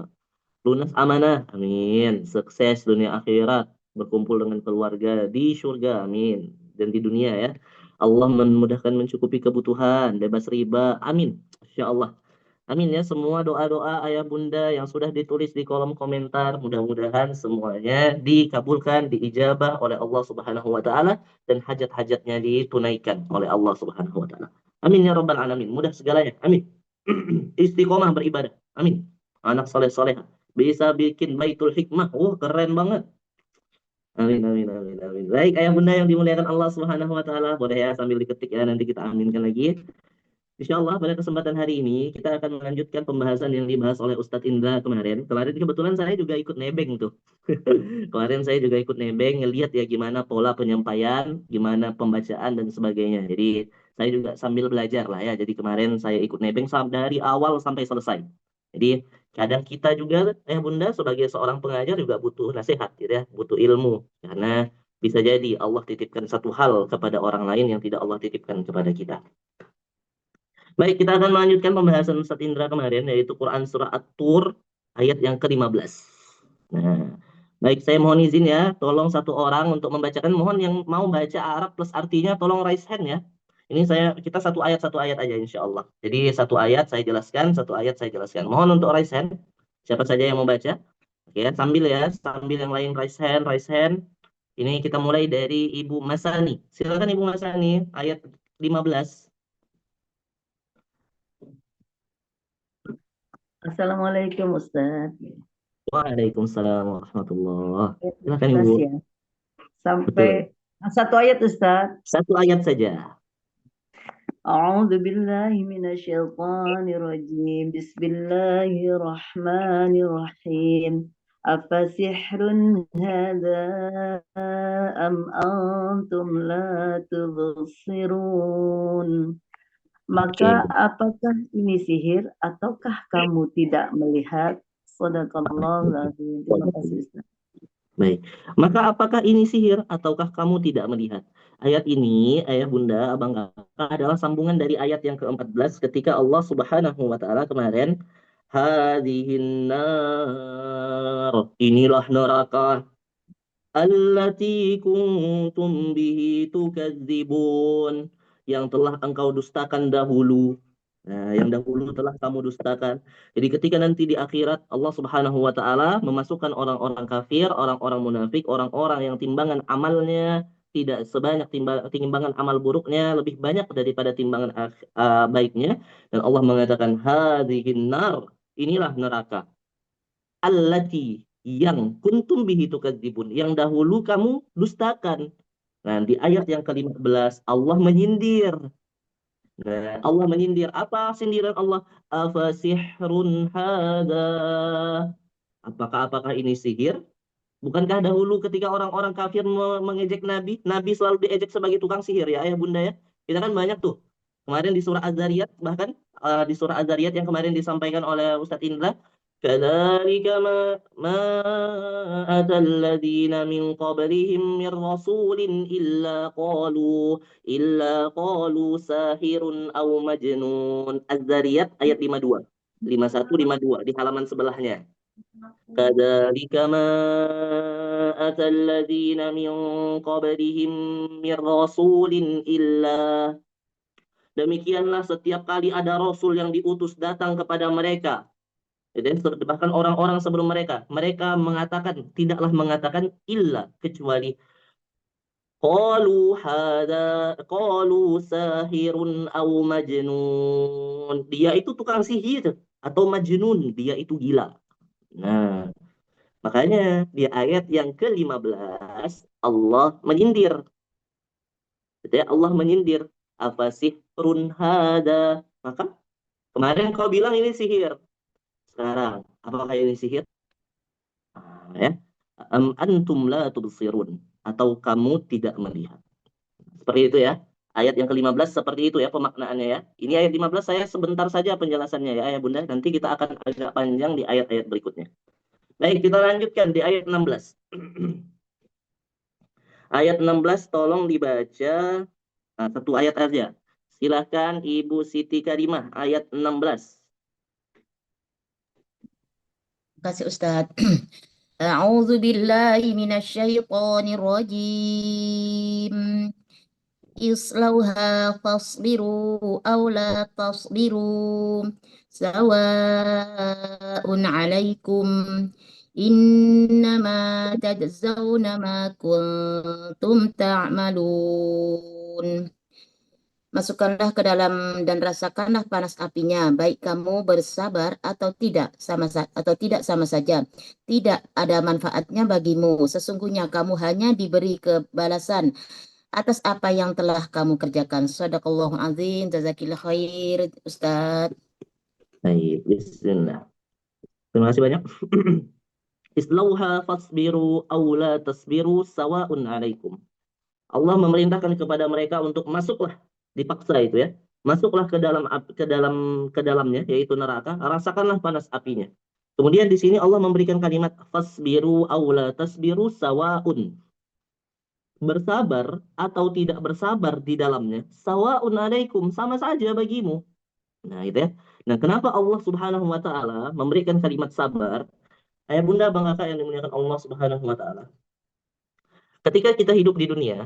[SPEAKER 5] amanah. Amin. Sukses dunia akhirat. Berkumpul dengan keluarga di surga. Amin. Dan di dunia ya. Allah memudahkan mencukupi kebutuhan. Bebas riba. Amin. Insya Allah. Amin ya, semua doa-doa ayah bunda yang sudah ditulis di kolom komentar, mudah-mudahan semuanya dikabulkan, diijabah oleh Allah Subhanahu wa taala dan hajat-hajatnya ditunaikan oleh Allah Subhanahu wa taala. Amin ya rabbal alamin. Mudah segalanya. Amin. Istiqomah beribadah. Amin. Anak soleh-soleh bisa bikin baitul hikmah. Oh, keren banget. Amin, amin, amin, amin. Baik, ayah bunda yang dimuliakan Allah Subhanahu wa taala, boleh ya sambil diketik ya, nanti kita aminkan lagi. Insya Allah pada kesempatan hari ini kita akan melanjutkan pembahasan yang dibahas oleh Ustadz Indra kemarin. Kemarin kebetulan saya juga ikut nebeng tuh. Kemarin saya juga ikut nebeng, ngelihat ya gimana pola penyampaian, gimana pembacaan dan sebagainya. Jadi saya juga sambil belajar lah ya. Jadi kemarin saya ikut nebeng dari awal sampai selesai. Jadi kadang kita juga bunda sebagai seorang pengajar juga butuh nasihat gitu ya, butuh ilmu. Karena bisa jadi Allah titipkan satu hal kepada orang lain yang tidak Allah titipkan kepada kita. Baik, kita akan melanjutkan pembahasan Ustadz Indra kemarin, yaitu Quran Surah At-Tur, ayat yang ke-15. Nah, baik, saya mohon izin ya, tolong satu orang untuk membacakan, mohon yang mau baca Arab plus artinya, tolong raise hand ya. Ini kita satu ayat aja insya Allah. Jadi satu ayat saya jelaskan, satu ayat saya jelaskan. Mohon untuk raise hand, siapa saja yang mau baca. Oke, sambil yang lain raise hand, raise hand. Ini kita mulai dari Ibu Masani. Silakan Ibu Masani, ayat 15.
[SPEAKER 6] Assalamualaikum Ustaz.
[SPEAKER 5] Waalaikumsalam warahmatullah.
[SPEAKER 6] Ya,
[SPEAKER 5] Silakan
[SPEAKER 6] jelas
[SPEAKER 5] Ibu.
[SPEAKER 6] ya.
[SPEAKER 5] Betul.
[SPEAKER 6] Sampai satu ayat Ustaz.
[SPEAKER 5] Satu ayat saja.
[SPEAKER 6] A'udzu billahi minasyaitonir rajim. Bismillahirrahmanirrahim. Afasihrun hadza am antum la tubsirun. Maka
[SPEAKER 5] Oke.
[SPEAKER 6] apakah ini sihir ataukah kamu tidak melihat? Shadaqallahul azim. Terima kasih Ustaz.
[SPEAKER 5] Baik. Maka apakah ini sihir ataukah kamu tidak melihat? Ayat ini, ayah bunda, abang kakak adalah sambungan dari ayat yang ke-14 ketika Allah Subhanahu wa taala kemarin hadhihin nar. Inilah neraka allati kuntum bihi tukadzibun yang telah engkau dustakan dahulu. Nah, yang dahulu telah kamu dustakan. Jadi ketika nanti di akhirat Allah Subhanahu wa taala memasukkan orang-orang kafir, orang-orang munafik, orang-orang yang timbangan amalnya tidak sebanyak timbangan amal buruknya lebih banyak daripada timbangan baiknya, dan Allah mengatakan hadhihin nar, inilah neraka allati yang kuntum bihi tukadzibun, yang dahulu kamu dustakan. Nah, di ayat yang ke-15 Allah menyindir. Nah, Allah menyindir. Apa sindiran Allah? Afasihrun hada. Apakah ini sihir? Bukankah dahulu ketika orang-orang kafir mengejek Nabi, Nabi selalu diejek sebagai tukang sihir ya, ayah bunda ya. Kita kan banyak tuh. Kemarin di surah Az-Zariyat, bahkan di surah Az-Zariyat yang kemarin disampaikan oleh Ustadz Indra, kadzalika ma atal ladzina min qablihim min rasulin illa qalu sahirun aw majnun. Az-Zariyat ayat 52. 51 52 di halaman sebelahnya. Kadzalika ma atal ladzina min qablihim min rasulin illa. Demikianlah setiap kali ada rasul yang diutus datang kepada mereka. Jadi bahkan orang-orang sebelum mereka, mereka mengatakan, tidaklah mengatakan illa, kecuali qalu sahirun aw majnun. Dia itu tukang sihir atau majnun, dia itu gila. Nah, makanya di ayat yang ke-15 Allah menyindir. Jadi Allah menyindir. Apa sihrun hada? Maka kemarin kau bilang ini sihir. Sekarang, apakah ini sihir? Ya. Antum la tubsirun. Atau kamu tidak melihat. Seperti itu ya. Ayat yang ke-15 seperti itu ya pemaknaannya ya. Ini ayat 15 saya sebentar saja penjelasannya ya ayah bunda. Nanti kita akan agak panjang di ayat-ayat berikutnya. Baik, kita lanjutkan di ayat 16. Ayat 16 tolong dibaca satu ayat aja. Silakan Ibu Siti Karimah, ayat 16.
[SPEAKER 2] Terima kasih Ustadz. A'udzu billahi minasyaitonir rajim. Islauha fasbiru aw la tasbiru sawa'un 'alaikum innama tajzauna ma kuntum ta'malun. Masukkanlah ke dalam dan rasakanlah panas apinya, baik kamu bersabar atau tidak sama saja. Tidak ada manfaatnya bagimu. Sesungguhnya kamu hanya diberi kebalasan atas apa yang telah kamu kerjakan. Shadaqallahul azim, jazakillah khair, Ustaz.
[SPEAKER 5] Baik, bismillah. Terima kasih banyak. Islauha fasbiru aw la tasbiru sawa'un 'alaikum. Allah memerintahkan kepada mereka untuk masuklah, dipaksa itu ya. Masuklah ke dalamnya yaitu neraka, rasakanlah panas apinya. Kemudian di sini Allah memberikan kalimat fasbiru aw la tasbiru sawa'un. Bersabar atau tidak bersabar di dalamnya, sawa'un 'alaikum, sama saja bagimu. Nah, itu ya. Nah, kenapa Allah Subhanahu wa taala memberikan kalimat sabar? Ayah bunda bang kakak yang dimuliakan Allah Subhanahu wa taala. Ketika kita hidup di dunia,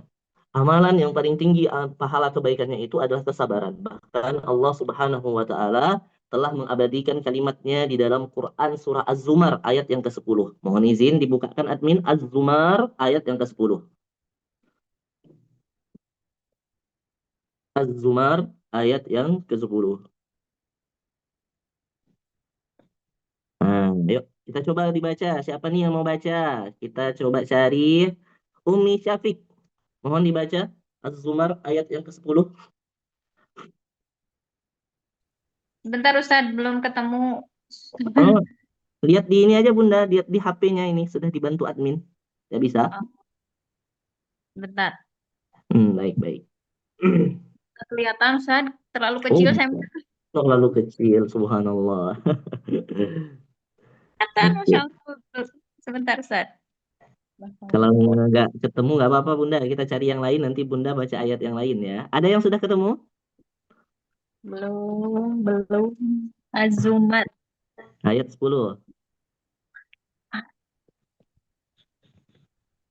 [SPEAKER 5] amalan yang paling tinggi pahala kebaikannya itu adalah kesabaran. Bahkan Allah Subhanahu wa taala telah mengabadikan kalimatnya di dalam Quran surah Az-Zumar ayat yang ke-10. Mohon izin dibukakan admin Az-Zumar ayat yang ke-10. Az-Zumar ayat yang ke-10. Ayo, kita coba dibaca. Siapa nih yang mau baca? Kita coba cari Umi Syafiq. Mohon dibaca Az-Zumar ayat yang ke-10.
[SPEAKER 7] Bentar Ustadz, belum ketemu.
[SPEAKER 5] Oh, lihat di ini aja Bunda, lihat di HP-nya ini sudah dibantu admin. Ya bisa?
[SPEAKER 7] Oh, bentar.
[SPEAKER 5] Baik-baik.
[SPEAKER 7] Nggak kelihatan Ustadz, terlalu
[SPEAKER 5] Oh,
[SPEAKER 7] kecil saya
[SPEAKER 5] terlalu kecil, subhanallah.
[SPEAKER 7] kelihatan, Masya
[SPEAKER 5] Oke.
[SPEAKER 7] Allah. Sebentar Ustadz.
[SPEAKER 5] Kalau nggak ketemu nggak apa-apa Bunda, kita cari yang lain nanti Bunda baca ayat yang lain ya. Ada yang sudah ketemu?
[SPEAKER 7] Belum. Azumat.
[SPEAKER 5] Ayat 10.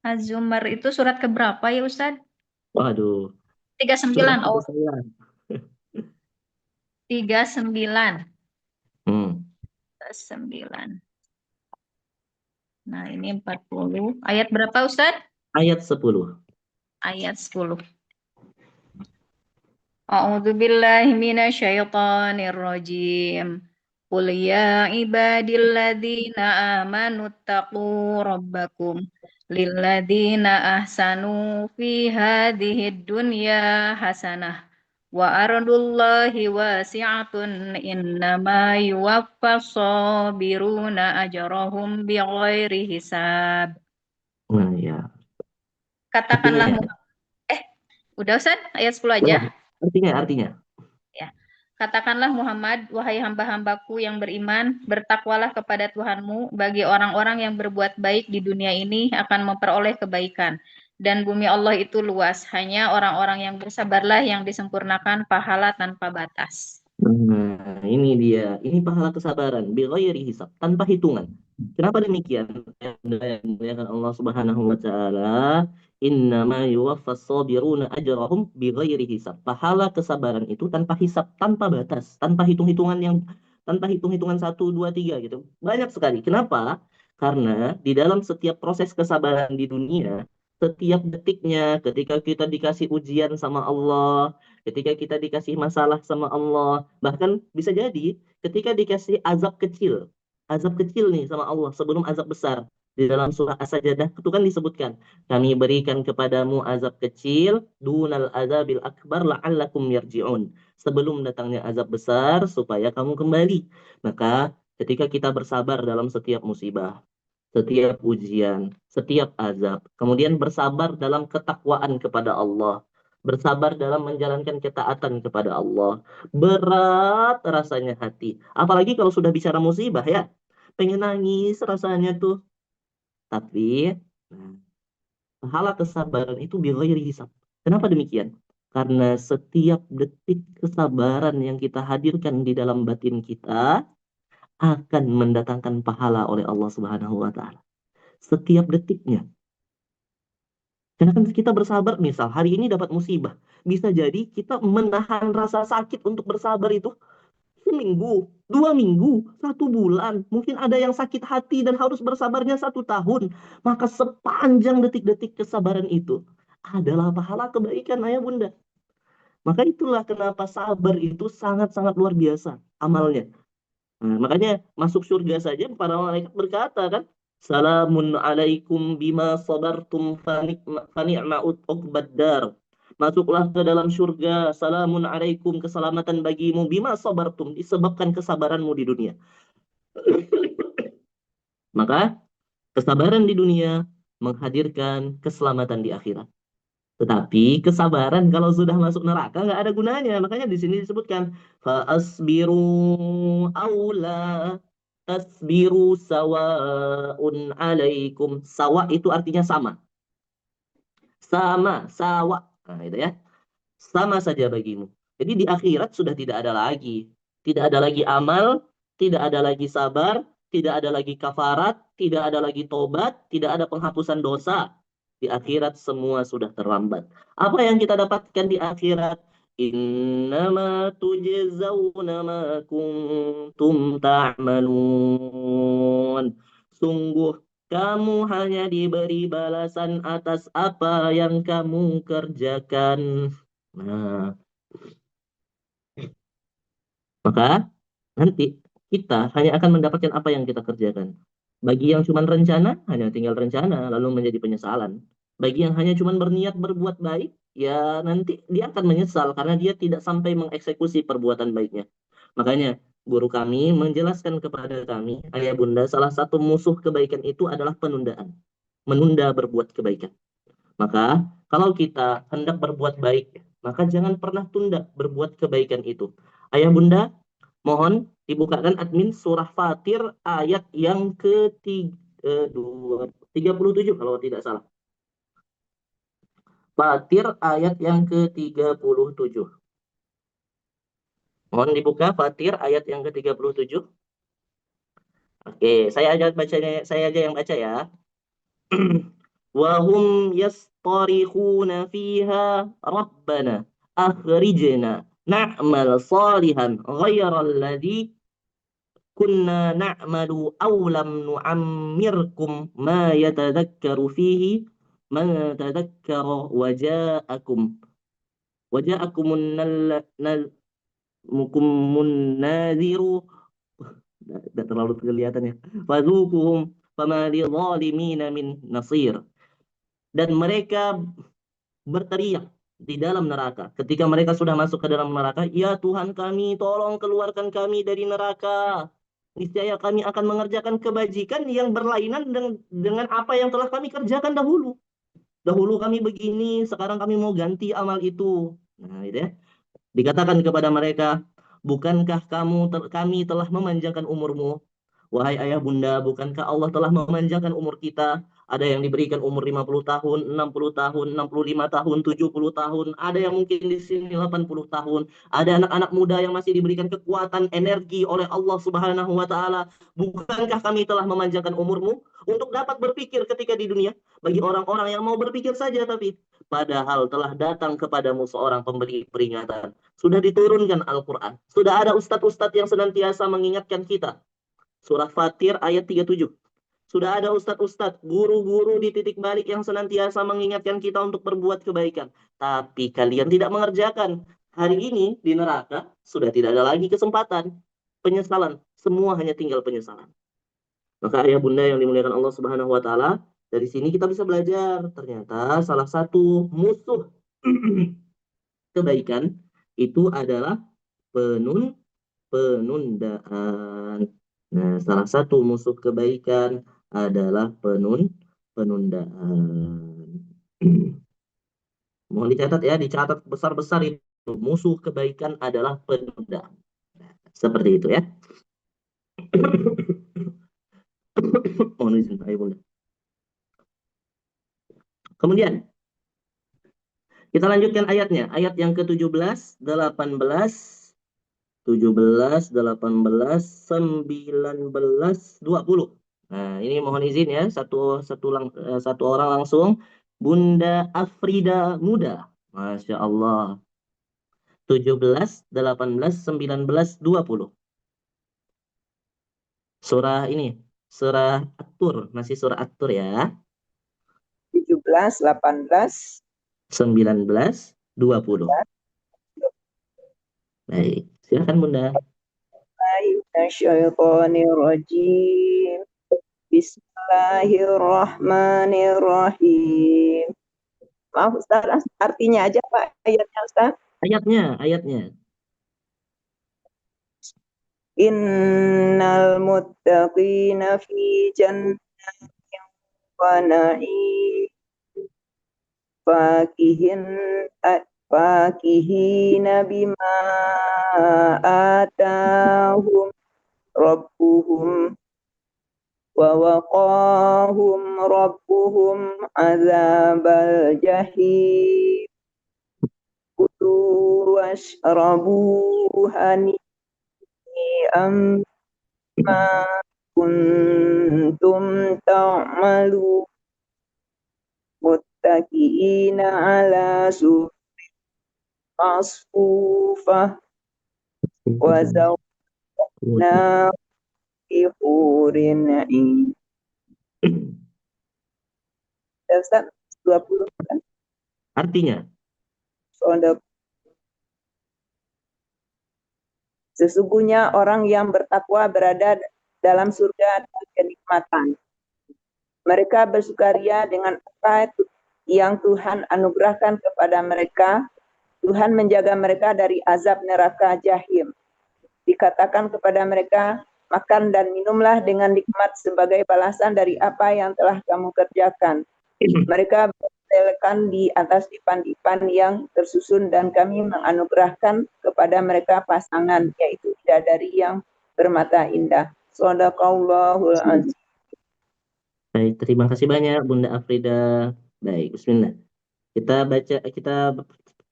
[SPEAKER 7] Azumar itu surat keberapa ya Ustadz?
[SPEAKER 5] Waduh,
[SPEAKER 7] 39.
[SPEAKER 5] surat
[SPEAKER 7] Oh,
[SPEAKER 5] saya.
[SPEAKER 7] 39.
[SPEAKER 5] Hmm.
[SPEAKER 7] 9. Nah, ini 40. Ayat berapa Ustadz?
[SPEAKER 5] Ayat 10.
[SPEAKER 7] Ayat 10. A'udzu billahi minasyaitonir rajim. Qul ya ibadilladzina amanu taqu rabbakum lilladzina ahsanu fi hadhid dunya hasanah wa ardullahi wasi'atun innama yuwaffas sabiruna ajrahum bighairi hisab.
[SPEAKER 5] Nah, ya.
[SPEAKER 7] Katakanlah
[SPEAKER 5] Artinya,
[SPEAKER 7] udah Ustaz, ayat 10
[SPEAKER 5] ya,
[SPEAKER 7] aja.
[SPEAKER 5] artinya.
[SPEAKER 7] Ya. Katakanlah Muhammad, wahai hamba-hambaku yang beriman, bertakwalah kepada Tuhanmu, bagi orang-orang yang berbuat baik di dunia ini akan memperoleh kebaikan. Dan bumi Allah itu luas, hanya orang-orang yang bersabarlah yang disempurnakan pahala tanpa batas.
[SPEAKER 5] Nah, ini dia. Ini pahala kesabaran. Bighairi hisab. Tanpa hitungan. Kenapa demikian? Yang dimuliakan Allah Subhanahu wa Ta'ala. Innama yuwaffas sabiruna ajrahum bighairi hisab. Pahala kesabaran itu tanpa hisab, tanpa batas, tanpa hitung-hitungan 1, 2, 3 gitu. Banyak sekali. Kenapa? Karena di dalam setiap proses kesabaran di dunia, setiap detiknya ketika kita dikasih ujian sama Allah, ketika kita dikasih masalah sama Allah, bahkan bisa jadi ketika dikasih azab kecil nih sama Allah sebelum azab besar. Di dalam surah As-Sajdah itu kan disebutkan, kami berikan kepadamu azab kecil, dunal azabil akbar la'allakum yarji'un. Sebelum datangnya azab besar supaya kamu kembali. Maka ketika kita bersabar dalam setiap musibah, setiap ujian, setiap azab. Kemudian bersabar dalam ketakwaan kepada Allah. Bersabar dalam menjalankan ketaatan kepada Allah. Berat rasanya hati. Apalagi kalau sudah bicara musibah ya. Pengen nangis rasanya tuh. Tapi nah, pahala kesabaran itu bighairi hisab. Kenapa demikian? Karena setiap detik kesabaran yang kita hadirkan di dalam batin kita akan mendatangkan pahala oleh Allah Subhanahu wa Ta'ala. Setiap detiknya. Karena kan kita bersabar, misal hari ini dapat musibah. Bisa jadi kita menahan rasa sakit untuk bersabar itu seminggu, 2 minggu, 1 bulan. Mungkin ada yang sakit hati dan harus bersabarnya 1 tahun. Maka sepanjang detik-detik kesabaran itu adalah pahala kebaikan ayah bunda. Maka itulah kenapa sabar itu sangat-sangat luar biasa amalnya. Nah, makanya masuk surga saja para malaikat berkata kan, Salamun alaikum bima sabartum fani'ma uqbad dar. Masuklah ke dalam surga. Salamun alaikum, keselamatan bagimu bima sabartum, disebabkan kesabaranmu di dunia. Maka kesabaran di dunia menghadirkan keselamatan di akhirat. Tetapi kesabaran kalau sudah masuk neraka nggak ada gunanya. Makanya di sini disebutkan faasbiru aula tasbiru sawaun alaikum. Sawa itu artinya sama. Sama, sawa. Nah, itu ya. Sama saja bagimu. Jadi di akhirat sudah tidak ada lagi. Tidak ada lagi amal, tidak ada lagi sabar, tidak ada lagi kafarat, tidak ada lagi tobat, tidak ada penghapusan dosa. Di akhirat semua sudah terlambat. Apa yang kita dapatkan di akhirat? Innama tujzawna ma kuntum ta'malun. Sungguh kamu hanya diberi balasan atas apa yang kamu kerjakan. Nah, maka nanti kita hanya akan mendapatkan apa yang kita kerjakan. Bagi yang cuma rencana, hanya tinggal rencana, lalu menjadi penyesalan. Bagi yang hanya cuma berniat berbuat baik, ya nanti dia akan menyesal karena dia tidak sampai mengeksekusi perbuatan baiknya. Makanya guru kami menjelaskan kepada kami, ayah bunda, salah satu musuh kebaikan itu adalah penundaan. Menunda berbuat kebaikan. Maka kalau kita hendak berbuat baik, maka jangan pernah tunda berbuat kebaikan itu. Ayah bunda, mohon dibukakan admin surah Fatir ayat yang ke-37 kalau tidak salah. Fatir ayat yang ke-37. Mohon dibuka Fatir ayat yang ke-37. Oke, saya aja yang baca ya. Wahum yastarihuna fiha rabbana akhrijna na'mal salihan ghairal ladzi kunna na'malu aw lam nu'ammirkum ma yatadhakkaru fihi man tadhakkara waja'akumun nadhiru. Tidak terlalu kelihatan ya. Fadhukuhum fama lidzalimina min nasir. Dan mereka berteriak di dalam neraka. Ketika mereka sudah masuk ke dalam neraka, ya Tuhan kami, tolong keluarkan kami dari neraka. Niscaya kami akan mengerjakan kebajikan yang berlainan dengan apa yang telah kami kerjakan dahulu. Dahulu kami begini, sekarang kami mau ganti amal itu. Nah, itu ya. Dikatakan kepada mereka, bukankah kami telah memanjangkan umurmu? Wahai ayah bunda, bukankah Allah telah memanjangkan umur kita? Ada yang diberikan umur 50 tahun, 60 tahun, 65 tahun, 70 tahun. Ada yang mungkin di sini 80 tahun. Ada anak-anak muda yang masih diberikan kekuatan, energi oleh Allah Subhanahu wa Ta'ala. Bukankah kami telah memanjangkan umurmu untuk dapat berpikir ketika di dunia? Bagi orang-orang yang mau berpikir saja, tapi padahal telah datang kepadamu seorang pemberi peringatan. Sudah diturunkan Al-Quran. Sudah ada ustadz-ustadz yang senantiasa mengingatkan kita. Surah Fatir ayat 37. Sudah ada ustadz-ustadz, guru-guru di titik balik yang senantiasa mengingatkan kita untuk berbuat kebaikan. Tapi kalian tidak mengerjakan. Hari ini di neraka sudah tidak ada lagi kesempatan. Penyesalan. Semua hanya tinggal penyesalan. Maka ayah bunda yang dimuliakan Allah Subhanahu wa Ta'ala, dari sini kita bisa belajar. Ternyata salah satu musuh kebaikan itu adalah penundaan. Nah, salah satu musuh kebaikan adalah penundaan. Mohon dicatat ya, dicatat besar-besar itu. Musuh kebaikan adalah penundaan. Nah, seperti itu ya. Mohon izin, Ayah Bunda. Kemudian, kita lanjutkan ayatnya. Ayat yang ke-17, 18, 17, 18, 19, 20. Nah, ini mohon izin ya, satu orang langsung. Bunda Afrida Muda. Masya Allah. 17, 18, 19, 20. Surah ini, surah At-Tur, masih surah At-Tur ya.
[SPEAKER 8] 17, 18,
[SPEAKER 5] 19, 20. Baik, silakan Bunda.
[SPEAKER 8] Minasyaitonirrajim. Bismillahirrahmanirrahim. Maaf Ustaz, artinya aja Pak ayatnya Ustaz.
[SPEAKER 5] Ayatnya.
[SPEAKER 8] Innal muttaqina fi jannatin wa na'im fakihina bima atahum rabbuhum wa waqahum rabbuhum azabal jahim kulu washrabu hani'an ma kuntum ta'malu muttaqiina ala surin masfufah wa zawna bihurin 'ain. Ustaz 20 kan?
[SPEAKER 5] Artinya,
[SPEAKER 8] Soal Sesungguhnya orang yang bertakwa berada dalam surga dan kenikmatan. Mereka bersukaria dengan apa yang Tuhan anugerahkan kepada mereka. Tuhan menjaga mereka dari azab neraka jahim. Dikatakan kepada mereka, makan dan minumlah dengan nikmat sebagai balasan dari apa yang telah kamu kerjakan. Mereka bertelekan di atas dipan-dipan yang tersusun dan kami menganugerahkan kepada mereka pasangan, yaitu bidadari yang bermata indah. Shadaqallahul azim.
[SPEAKER 5] Baik, terima kasih banyak Bunda Afrida. Baik, bismillah. Kita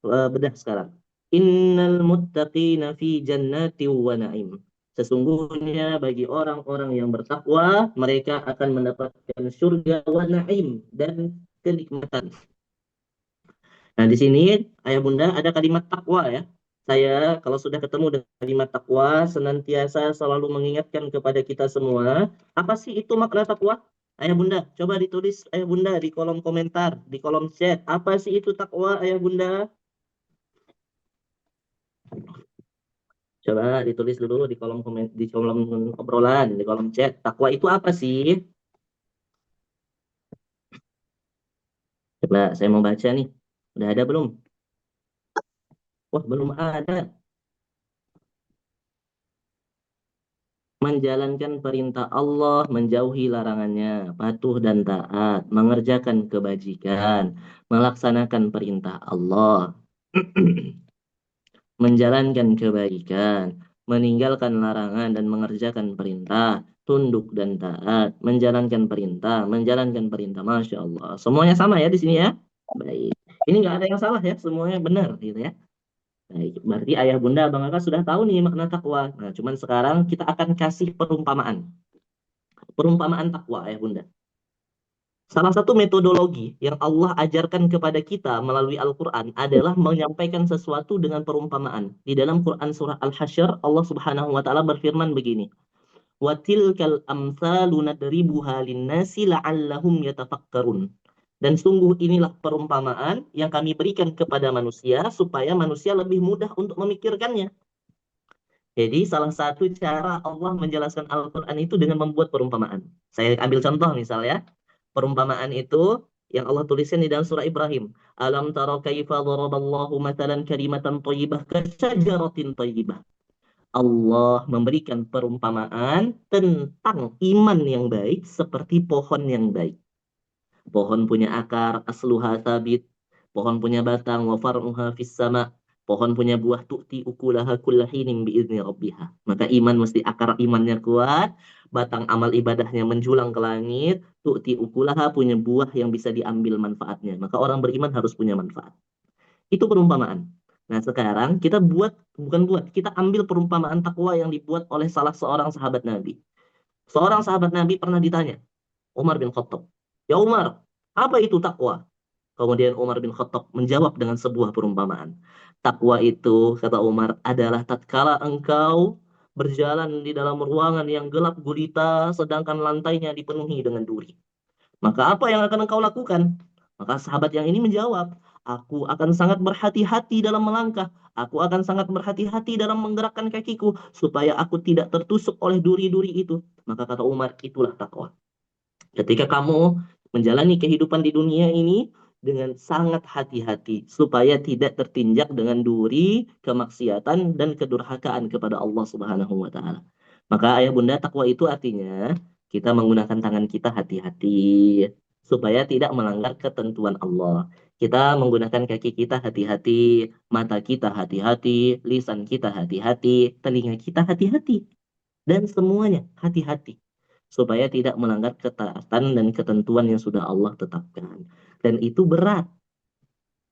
[SPEAKER 5] bedah sekarang. Innal muttaqina fi jannati wa na'im. Sesungguhnya bagi orang-orang yang bertakwa, mereka akan mendapatkan surga wa na'im dan kenikmatan. Nah, di sini Ayah Bunda ada kalimat takwa ya. Saya kalau sudah ketemu dengan kalimat takwa, senantiasa selalu mengingatkan kepada kita semua, apa sih itu makna takwa? Ayah Bunda, coba ditulis Ayah Bunda di kolom komentar, di kolom chat. Apa sih itu takwa, Ayah Bunda? Coba ditulis dulu di kolom di kolom obrolan, di kolom chat. Takwa itu apa sih? Coba saya mau baca nih. Udah ada belum? Wah, belum ada. Menjalankan perintah Allah, menjauhi larangannya, patuh dan taat, mengerjakan kebajikan, melaksanakan perintah Allah, menjalankan kebaikan, meninggalkan larangan dan mengerjakan perintah, tunduk dan taat, menjalankan perintah, Masya Allah. Semuanya sama ya di sini ya? Baik. Ini nggak ada yang salah ya, semuanya benar gitu ya. Baik, berarti Ayah Bunda Abang Kakak sudah tahu nih makna takwa. Nah, cuman sekarang kita akan kasih perumpamaan. Perumpamaan takwa, Ayah Bunda. Salah satu metodologi yang Allah ajarkan kepada kita melalui Al-Quran adalah menyampaikan sesuatu dengan perumpamaan. Di dalam Quran surah Al-Hasyr, Allah Subhanahu wa Ta'ala berfirman begini. وَتِلْكَ الْأَمْثَالُ نَضْرِبُهَا لِلنَّاسِ لَعَلَّهُمْ يَتَفَكَّرُونَ. Dan sungguh inilah perumpamaan yang kami berikan kepada manusia supaya manusia lebih mudah untuk memikirkannya. Jadi salah satu cara Allah menjelaskan Al-Quran itu dengan membuat perumpamaan. Saya ambil contoh misalnya, perumpamaan itu yang Allah tuliskan di dalam surah Ibrahim. Alam tara kaifa daraballahu matalan kalimatan thayyibah kasyajaratin thayyibah. Allah memberikan perumpamaan tentang iman yang baik seperti pohon yang baik. Pohon punya akar, asluha sabit. Pohon punya batang, wa far'uha fis sama. Pohon punya buah, tu'ti ukulaha kullahinin biizni rabbiha. Maka iman mesti akar imannya kuat, batang amal ibadahnya menjulang ke langit, tu'ti ukulaha punya buah yang bisa diambil manfaatnya. Maka orang beriman harus punya manfaat. Itu perumpamaan. Nah, sekarang kita kita ambil perumpamaan takwa yang dibuat oleh salah seorang sahabat Nabi. Seorang sahabat Nabi pernah ditanya, Umar bin Khattab, "Ya Umar, apa itu takwa?" Kemudian Umar bin Khattab menjawab dengan sebuah perumpamaan. Takwa itu, kata Umar, adalah tatkala engkau berjalan di dalam ruangan yang gelap gulita, sedangkan lantainya dipenuhi dengan duri. Maka apa yang akan engkau lakukan? Maka sahabat yang ini menjawab, aku akan sangat berhati-hati dalam melangkah. Aku akan sangat berhati-hati dalam menggerakkan kakiku, supaya aku tidak tertusuk oleh duri-duri itu. Maka kata Umar, itulah takwa. Ketika kamu menjalani kehidupan di dunia ini dengan sangat hati-hati supaya tidak tertinjak dengan duri, kemaksiatan dan kedurhakaan kepada Allah Subhanahu wa Ta'ala. Maka Ayah Bunda, takwa itu artinya kita menggunakan tangan kita hati-hati supaya tidak melanggar ketentuan Allah. Kita menggunakan kaki kita hati-hati, mata kita hati-hati, lisan kita hati-hati, telinga kita hati-hati, dan semuanya hati-hati supaya tidak melanggar ketaatan dan ketentuan yang sudah Allah tetapkan. Dan itu berat.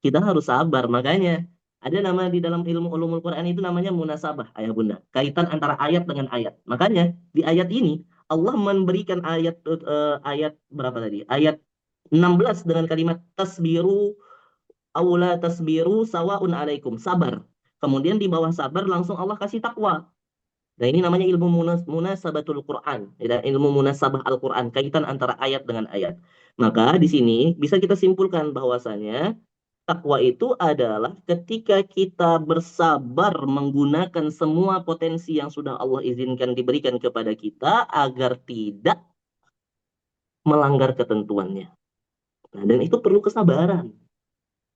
[SPEAKER 5] Kita harus sabar. Makanya ada nama di dalam ilmu ulumul Quran itu namanya munasabah, Ayah Bunda. Kaitan antara ayat dengan ayat. Makanya di ayat ini Allah memberikan ayat berapa tadi? Ayat 16 dengan kalimat tasbiru aula tasbiru sawaun alaikum. Sabar. Kemudian di bawah sabar langsung Allah kasih takwa. Nah, ini namanya ilmu munasabatul Quran, ilmu munasabah Al-Quran, kaitan antara ayat dengan ayat. Maka di sini bisa kita simpulkan bahwasanya Takwa itu adalah ketika kita bersabar menggunakan semua potensi yang sudah Allah izinkan diberikan kepada kita agar tidak melanggar ketentuannya. Nah, dan itu perlu kesabaran.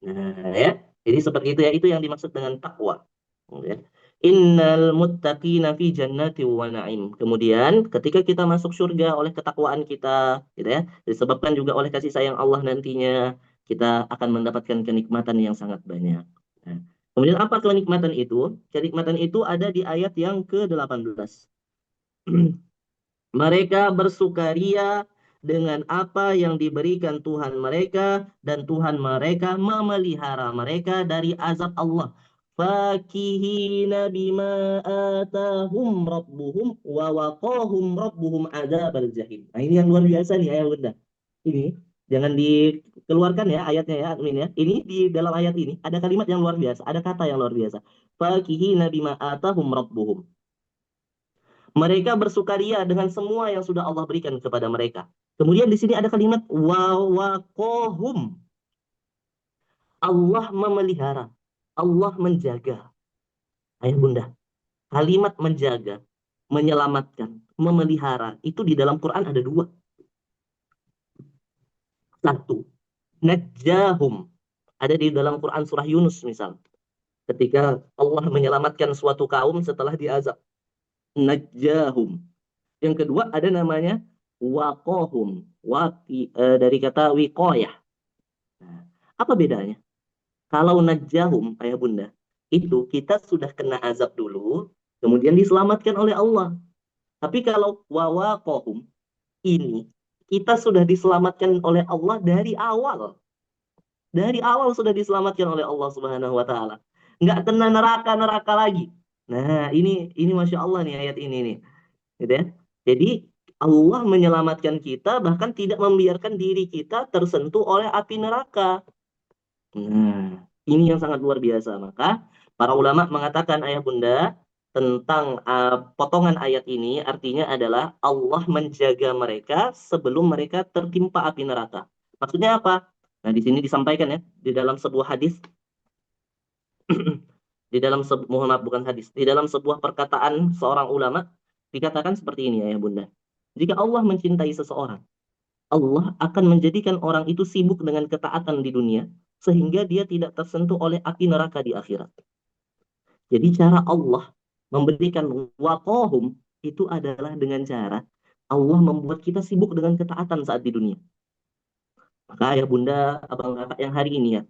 [SPEAKER 5] Nah, ya. Jadi seperti itu ya, itu yang dimaksud dengan takwa. Ya. Innal muttaqina fi jannati wa na'im. Kemudian ketika kita masuk surga oleh ketakwaan kita, gitu ya, disebabkan juga oleh kasih sayang Allah nantinya, kita akan mendapatkan kenikmatan yang sangat banyak. Nah, kemudian apa kenikmatan itu? Kenikmatan itu ada di ayat yang ke-18. Mereka bersukaria dengan apa yang diberikan Tuhan mereka, dan Tuhan mereka memelihara mereka dari azab Allah. Fakihina bima atahum rabbuhum wa waqahum rabbuhum adzabal jahim. Nah, ini yang luar biasa nih ayat Bunda. Ini jangan dikeluarkan ya ayatnya ya admin ya. Ini di dalam ayat ini ada kalimat yang luar biasa, ada kata yang luar biasa. Fakihina bima atahum rabbuhum. Mereka bersukaria dengan semua yang sudah Allah berikan kepada mereka. Kemudian di sini ada kalimat wawakohum. Allah memelihara. Allah menjaga. Ayah bunda, kalimat menjaga, menyelamatkan, memelihara, itu di dalam Quran ada dua. Satu, najjahum. Ada di dalam Quran surah Yunus misal. Ketika Allah menyelamatkan suatu kaum setelah diazab. Najjahum. Yang kedua ada namanya waqahum, dari kata wiqayah. Nah, apa bedanya? Kalau najjahum, ayah bunda, itu kita sudah kena azab dulu, kemudian diselamatkan oleh Allah. Tapi kalau wawaqahum, ini kita sudah diselamatkan oleh Allah dari awal. Dari awal sudah diselamatkan oleh Allah Subhanahu wa taala. Nggak kena neraka-neraka lagi. Nah, ini Masya Allah nih ayat ini nih. Gitu ya. Jadi Allah menyelamatkan kita bahkan tidak membiarkan diri kita tersentuh oleh api neraka. Nah, ini yang sangat luar biasa. Maka para ulama mengatakan ayah bunda tentang potongan ayat ini artinya adalah Allah menjaga mereka sebelum mereka tertimpa api neraka. Maksudnya apa? Nah, di sini disampaikan ya di dalam sebuah hadis di dalam mohon maaf bukan hadis, di dalam sebuah perkataan seorang ulama dikatakan seperti ini ya bunda. Jika Allah mencintai seseorang, Allah akan menjadikan orang itu sibuk dengan ketaatan di dunia sehingga dia tidak tersentuh oleh api neraka di akhirat. Jadi cara Allah memberikan waqahum itu adalah dengan cara Allah membuat kita sibuk dengan ketaatan saat di dunia. Maka ya bunda, abang kakak yang hari ini ya,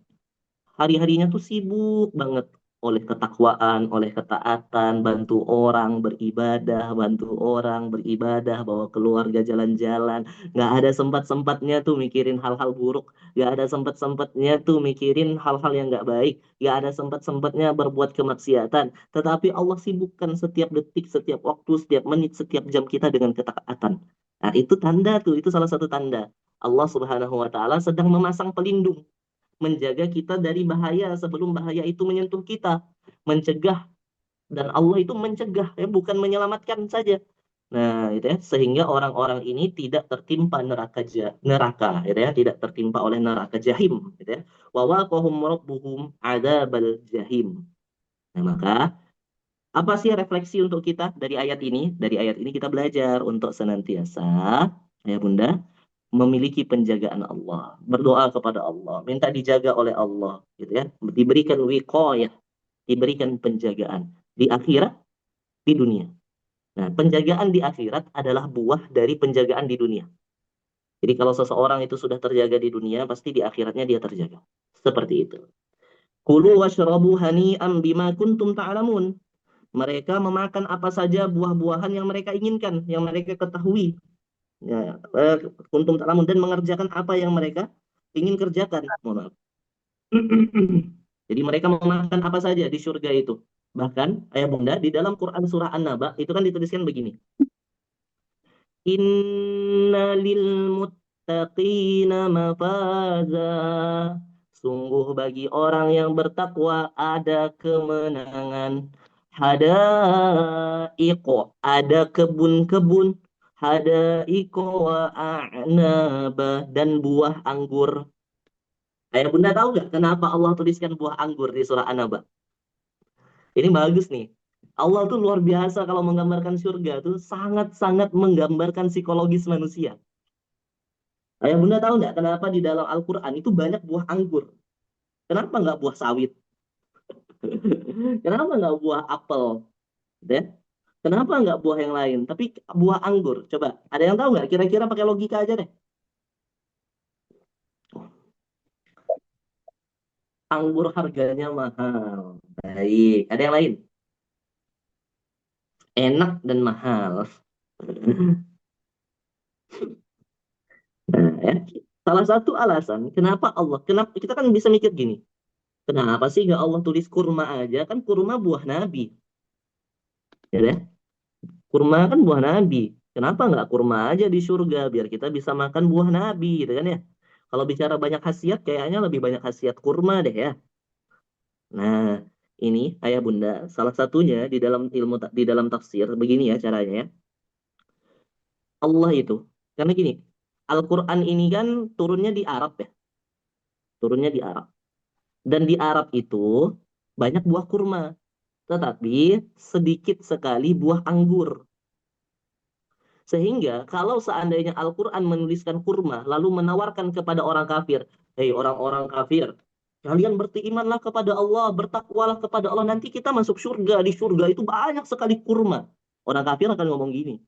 [SPEAKER 5] hari-harinya tuh sibuk banget oleh ketakwaan, oleh ketaatan, bantu orang beribadah, bawa keluarga jalan-jalan. Nggak ada sempat-sempatnya tuh mikirin hal-hal buruk. Nggak ada sempat-sempatnya tuh mikirin hal-hal yang nggak baik. Nggak ada sempat-sempatnya berbuat kemaksiatan. Tetapi Allah sibukkan setiap detik, setiap waktu, setiap menit, setiap jam kita dengan ketaatan. Nah, itu tanda tuh, itu salah satu tanda. Allah Subhanahu wa Ta'ala sedang memasang pelindung, menjaga kita dari bahaya sebelum bahaya itu menyentuh kita, mencegah, dan Allah itu mencegah ya bukan menyelamatkan saja. Nah, itu ya, sehingga orang-orang ini tidak tertimpa neraka gitu ya, tidak tertimpa oleh neraka jahim gitu ya. Wa waqahum rabbuhum adzabal jahim. Nah, maka apa sih refleksi untuk kita dari ayat ini? Dari ayat ini kita belajar untuk senantiasa ya Bunda memiliki penjagaan Allah, berdoa kepada Allah, minta dijaga oleh Allah, gitu ya, diberikan wiqayah, diberikan penjagaan di akhirat, di dunia. Nah, penjagaan di akhirat adalah buah dari penjagaan di dunia. Jadi kalau seseorang itu sudah terjaga di dunia, pasti di akhiratnya dia terjaga. Seperti itu. Kulu washrabu hani'am bima kuntum ta'lamun. Mereka memakan apa saja buah-buahan yang mereka inginkan, yang mereka ketahui. Ya, kuntum ta'lamun, dan mengerjakan apa yang mereka ingin kerjakan. Mohon maaf. Jadi mereka memakan apa saja di surga itu. Bahkan ayah bunda di dalam Quran surah An-Naba itu kan dituliskan begini. Innalil muttaqina mafaza. Sungguh bagi orang yang bertakwa ada kemenangan. Hadaiqo, ada kebun-kebun. Hadaiqo wa a'naba, dan buah anggur. Ayah bunda tahu nggak kenapa Allah tuliskan buah anggur di surah An-Naba? Ini bagus nih. Allah tuh luar biasa kalau menggambarkan surga tuh sangat-sangat menggambarkan psikologis manusia. Ayah bunda tahu nggak kenapa di dalam Al-Quran itu banyak buah anggur? Kenapa nggak buah sawit? Kenapa nggak buah apel? Ya? Kenapa nggak buah yang lain? Tapi buah anggur. Coba, ada yang tahu nggak? Kira-kira pakai logika aja deh. Anggur harganya mahal. Baik. Ada yang lain? Enak dan mahal. Nah, ya. Salah satu alasan kenapa kenapa kita kan bisa mikir gini. Kenapa sih nggak Allah tulis kurma aja? Kan kurma buah nabi. Ya, deh? Kurma kan buah nabi. Kenapa nggak kurma aja di surga biar kita bisa makan buah nabi gitu kan ya? Kalau bicara banyak khasiat kayaknya lebih banyak khasiat kurma deh ya. Nah, ini ayah bunda, salah satunya di dalam di dalam tafsir begini ya caranya ya. Allah itu karena gini, Al-Qur'an ini kan turunnya di Arab ya, turunnya di Arab. Dan di Arab itu banyak buah kurma, tetapi sedikit sekali buah anggur. Sehingga kalau seandainya Al-Quran menuliskan kurma, lalu menawarkan kepada orang kafir, hei orang-orang kafir, kalian berimanlah kepada Allah, bertakwalah kepada Allah, nanti kita masuk surga, di surga itu banyak sekali kurma. Orang kafir akan ngomong gini,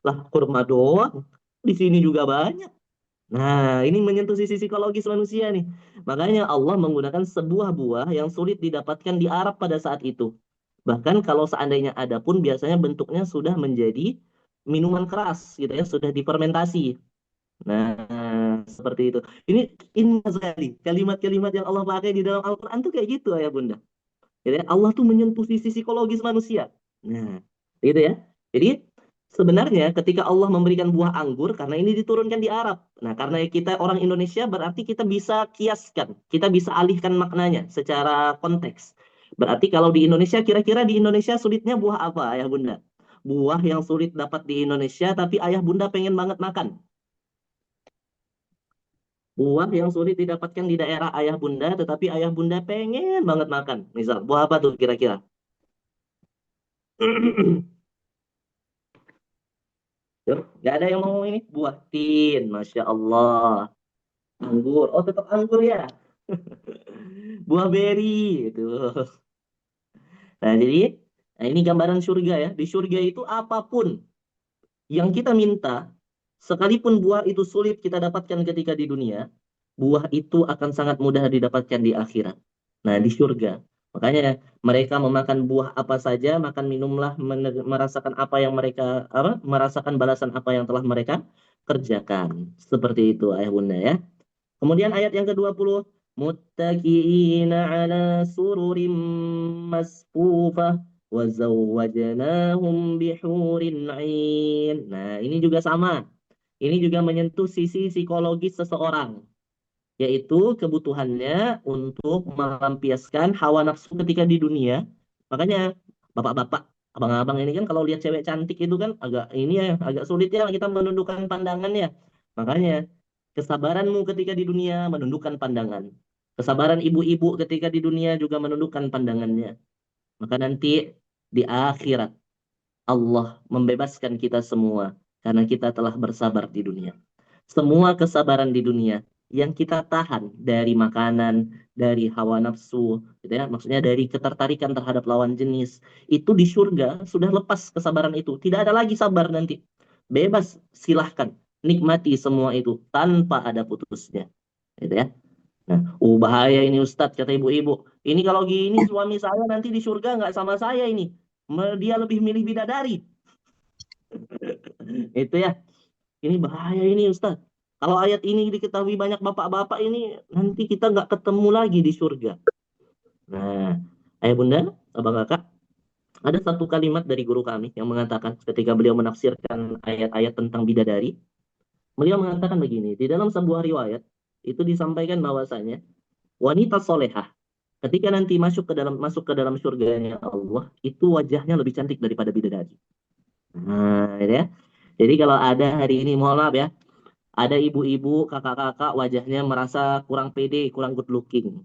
[SPEAKER 5] lah kurma doang, di sini juga banyak. Nah, ini menyentuh sisi psikologis manusia nih. Makanya Allah menggunakan sebuah buah yang sulit didapatkan di Arab pada saat itu. Bahkan kalau seandainya ada pun biasanya bentuknya sudah menjadi minuman keras gitu ya, sudah difermentasi. Nah, seperti itu. Ini sekali kalimat-kalimat yang Allah pakai di dalam Al-Qur'an tuh kayak gitu ya, Bunda. Jadi Allah tuh menyentuh sisi psikologis manusia. Nah, gitu ya. Jadi sebenarnya ketika Allah memberikan buah anggur karena ini diturunkan di Arab. Nah, karena kita orang Indonesia berarti kita bisa kiaskan, kita bisa alihkan maknanya secara konteks. Berarti kalau di Indonesia kira-kira di Indonesia sulitnya buah apa, Ayah Bunda? Buah yang sulit dapat di Indonesia tapi Ayah Bunda pengen banget makan. Buah yang sulit didapatkan di daerah Ayah Bunda tetapi Ayah Bunda pengen banget makan. Misal, buah apa tuh kira-kira? Yuk, nggak ada yang mau ini buah tin, masya Allah. Anggur, oh tetap anggur ya. Buah beri itu. Nah jadi, nah ini gambaran surga ya. Di surga itu apapun yang kita minta, sekalipun buah itu sulit kita dapatkan ketika di dunia, buah itu akan sangat mudah didapatkan di akhirat. Nah di surga. Makanya mereka memakan buah apa saja, makan minumlah, merasakan apa yang mereka merasakan balasan apa yang telah mereka kerjakan. Seperti itu ayah bunda ya. Kemudian ayat yang ke-20, muttaqiina ala sururim masfufah wa zawwajnahum bihurin 'ain. Nah, ini juga sama. Ini juga menyentuh sisi psikologis seseorang, yaitu kebutuhannya untuk melampiaskan hawa nafsu ketika di dunia. Makanya bapak-bapak, abang-abang ini kan kalau lihat cewek cantik itu kan agak ini ya, agak sulit ya kita menundukkan pandangannya. Makanya kesabaranmu ketika di dunia menundukkan pandangan. Kesabaran ibu-ibu ketika di dunia juga menundukkan pandangannya. Maka nanti di akhirat Allah membebaskan kita semua karena kita telah bersabar di dunia. Semua kesabaran di dunia yang kita tahan dari makanan, dari hawa nafsu, gitu ya, maksudnya dari ketertarikan terhadap lawan jenis, itu di surga sudah lepas kesabaran itu. Tidak ada lagi sabar nanti. Bebas, silahkan. Nikmati semua itu tanpa ada putusnya. Gitu ya. Nah, bahaya ini Ustadz, kata ibu-ibu. Ini kalau gini suami saya nanti di surga nggak sama saya ini. Dia lebih milih bidadari. Itu ya. Ini bahaya ini Ustaz. Kalau ayat ini diketahui banyak bapak-bapak ini, nanti kita nggak ketemu lagi di surga. Nah, ayah bunda, abang kakak, ada satu kalimat dari guru kami yang mengatakan ketika beliau menafsirkan ayat-ayat tentang bidadari, beliau mengatakan begini, di dalam sebuah riwayat, itu disampaikan bahwasanya, wanita solehah, ketika nanti masuk ke dalam surganya Allah, itu wajahnya lebih cantik daripada bidadari. Nah, ya. Jadi kalau ada hari ini, mohon maaf ya, Ada ibu-ibu, kakak-kakak wajahnya merasa kurang pede, kurang good looking.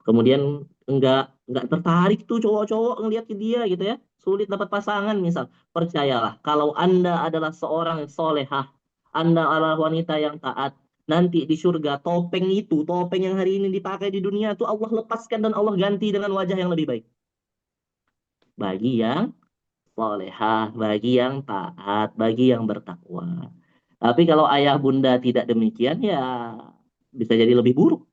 [SPEAKER 5] Kemudian nggak tertarik tuh cowok-cowok ngeliat ke dia gitu ya. Sulit dapat pasangan misal. Percayalah, kalau Anda adalah seorang solehah, Anda adalah wanita yang taat, nanti di surga topeng itu, topeng yang hari ini dipakai di dunia itu Allah lepaskan dan Allah ganti dengan wajah yang lebih baik. Bagi yang solehah, bagi yang taat, bagi yang bertakwa. Tapi kalau ayah bunda tidak demikian ya bisa jadi lebih buruk.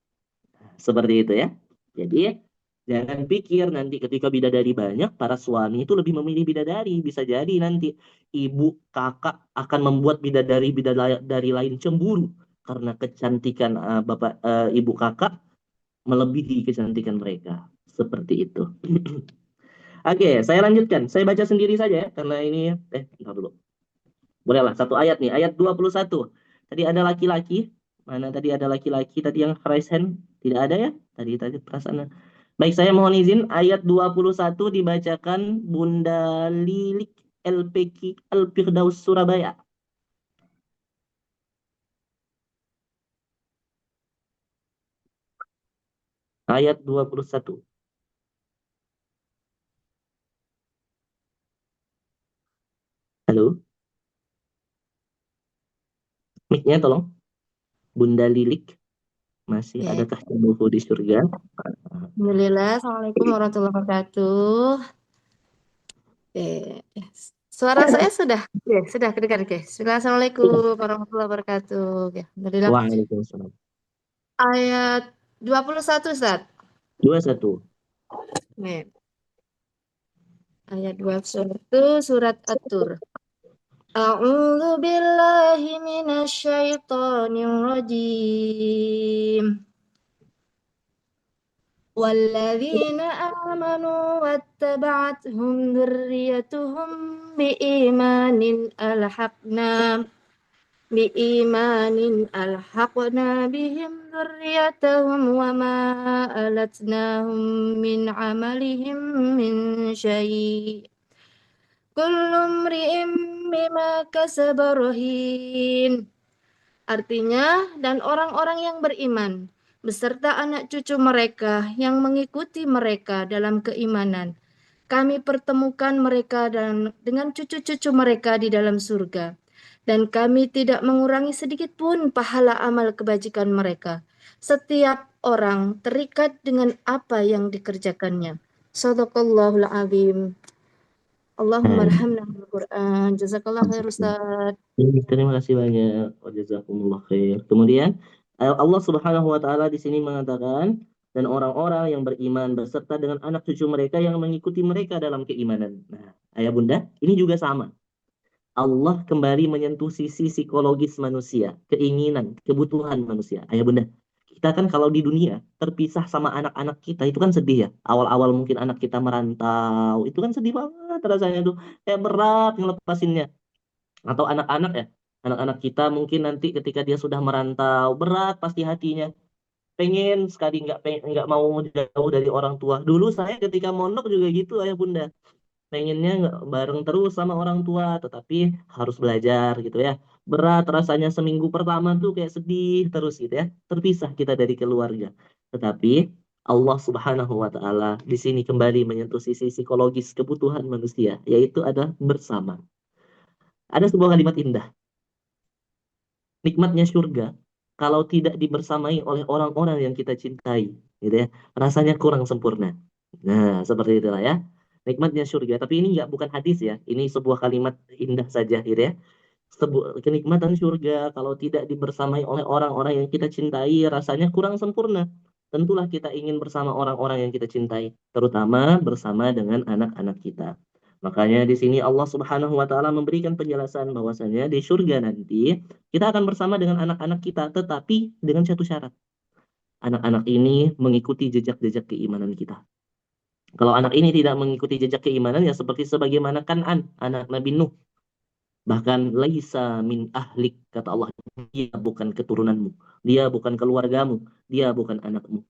[SPEAKER 5] Seperti itu ya. Jadi jangan pikir nanti ketika bidadari banyak, para suami itu lebih memilih bidadari. Bisa jadi nanti ibu, kakak akan membuat bidadari lain cemburu karena kecantikan ibu kakak melebihi kecantikan mereka. Seperti itu. Oke, saya lanjutkan. Saya baca sendiri saja ya, karena ini bentar dulu. Bolehlah satu ayat nih, ayat 21. Tadi ada laki-laki. Mana tadi ada laki-laki tadi yang raise hand? Tidak ada ya? Tadi perasaan. Baik, saya mohon izin ayat 21 dibacakan Bunda Lilik LPK Al-Firdaus Surabaya. Ayat 21. Halo? Mic-nya tolong. Bunda Lilik, masih
[SPEAKER 9] Oke.
[SPEAKER 5] adakah cemburu di surga?
[SPEAKER 9] Alhamdulillah, Assalamualaikum warahmatullahi wabarakatuh. Oke. Suara saya sudah, sudah kedengar, oke. Assalamualaikum warahmatullahi wabarakatuh. Oke, Alhamdulillah.
[SPEAKER 5] Waalaikumsalam.
[SPEAKER 9] Ayat 21, Ustaz.
[SPEAKER 5] 21.
[SPEAKER 9] Nih. Ayat 21 surat At-Tur. A'udzu billahi minasyaitonir rajim. والذين آمنوا واتبعتهم ذريتهم بإيمان بهم ذريتهم وما ألتناهم من عملهم من شيء كل امرئ بما كسب رهين. Artinya, dan orang-orang yang beriman beserta anak cucu mereka yang mengikuti mereka dalam keimanan, kami pertemukan mereka dengan cucu-cucu mereka di dalam surga. Dan kami tidak mengurangi sedikit pun pahala amal kebajikan mereka. Setiap orang terikat dengan apa yang dikerjakannya. Shadaqallahul azim. Allahumma arhamna bil Quran. Jazakallah khair Ustaz.
[SPEAKER 5] Terima kasih banyak. Jazakumullah khair. Kemudian Allah Subhanahu wa taala di sini mengatakan dan orang-orang yang beriman beserta dengan anak cucu mereka yang mengikuti mereka dalam keimanan. Nah, ayah bunda, ini juga sama. Allah kembali menyentuh sisi psikologis manusia, keinginan, kebutuhan manusia. Ayah bunda, kita kan kalau di dunia terpisah sama anak-anak kita itu kan sedih ya. Awal-awal mungkin anak kita merantau, itu kan sedih banget rasanya tuh. Kayak berat ngelepasinnya. Atau anak-anak ya, anak-anak kita mungkin nanti ketika dia sudah merantau, berat pasti hatinya. Pengen sekali nggak mau jauh dari orang tua. Dulu saya ketika mondok juga gitu ayah bunda, pengennya nggak bareng terus sama orang tua, tetapi harus belajar gitu ya. Berat rasanya seminggu pertama tuh kayak sedih terus gitu ya, terpisah kita dari keluarga. Tetapi Allah Subhanahu wa taala di sini kembali menyentuh sisi psikologis kebutuhan manusia, yaitu adalah bersama. Ada sebuah kalimat indah. Nikmatnya surga kalau tidak dibersamai oleh orang-orang yang kita cintai, gitu ya, rasanya kurang sempurna. Nah, seperti itulah ya. Nikmatnya surga, tapi ini bukan hadis ya. Ini sebuah kalimat indah saja, gitu ya. Kenikmatan surga kalau tidak dibersamai oleh orang-orang yang kita cintai, rasanya kurang sempurna. Tentulah kita ingin bersama orang-orang yang kita cintai, terutama bersama dengan anak-anak kita. Makanya di sini Allah Subhanahu wa taala memberikan penjelasan bahwasanya di surga nanti kita akan bersama dengan anak-anak kita, tetapi dengan satu syarat. Anak-anak ini mengikuti jejak-jejak keimanan kita. Kalau anak ini tidak mengikuti jejak keimanan, ya seperti sebagaimana Kan'an, anak Nabi Nuh. Bahkan laisa min ahlik, kata Allah, dia bukan keturunanmu, dia bukan keluargamu, dia bukan anakmu.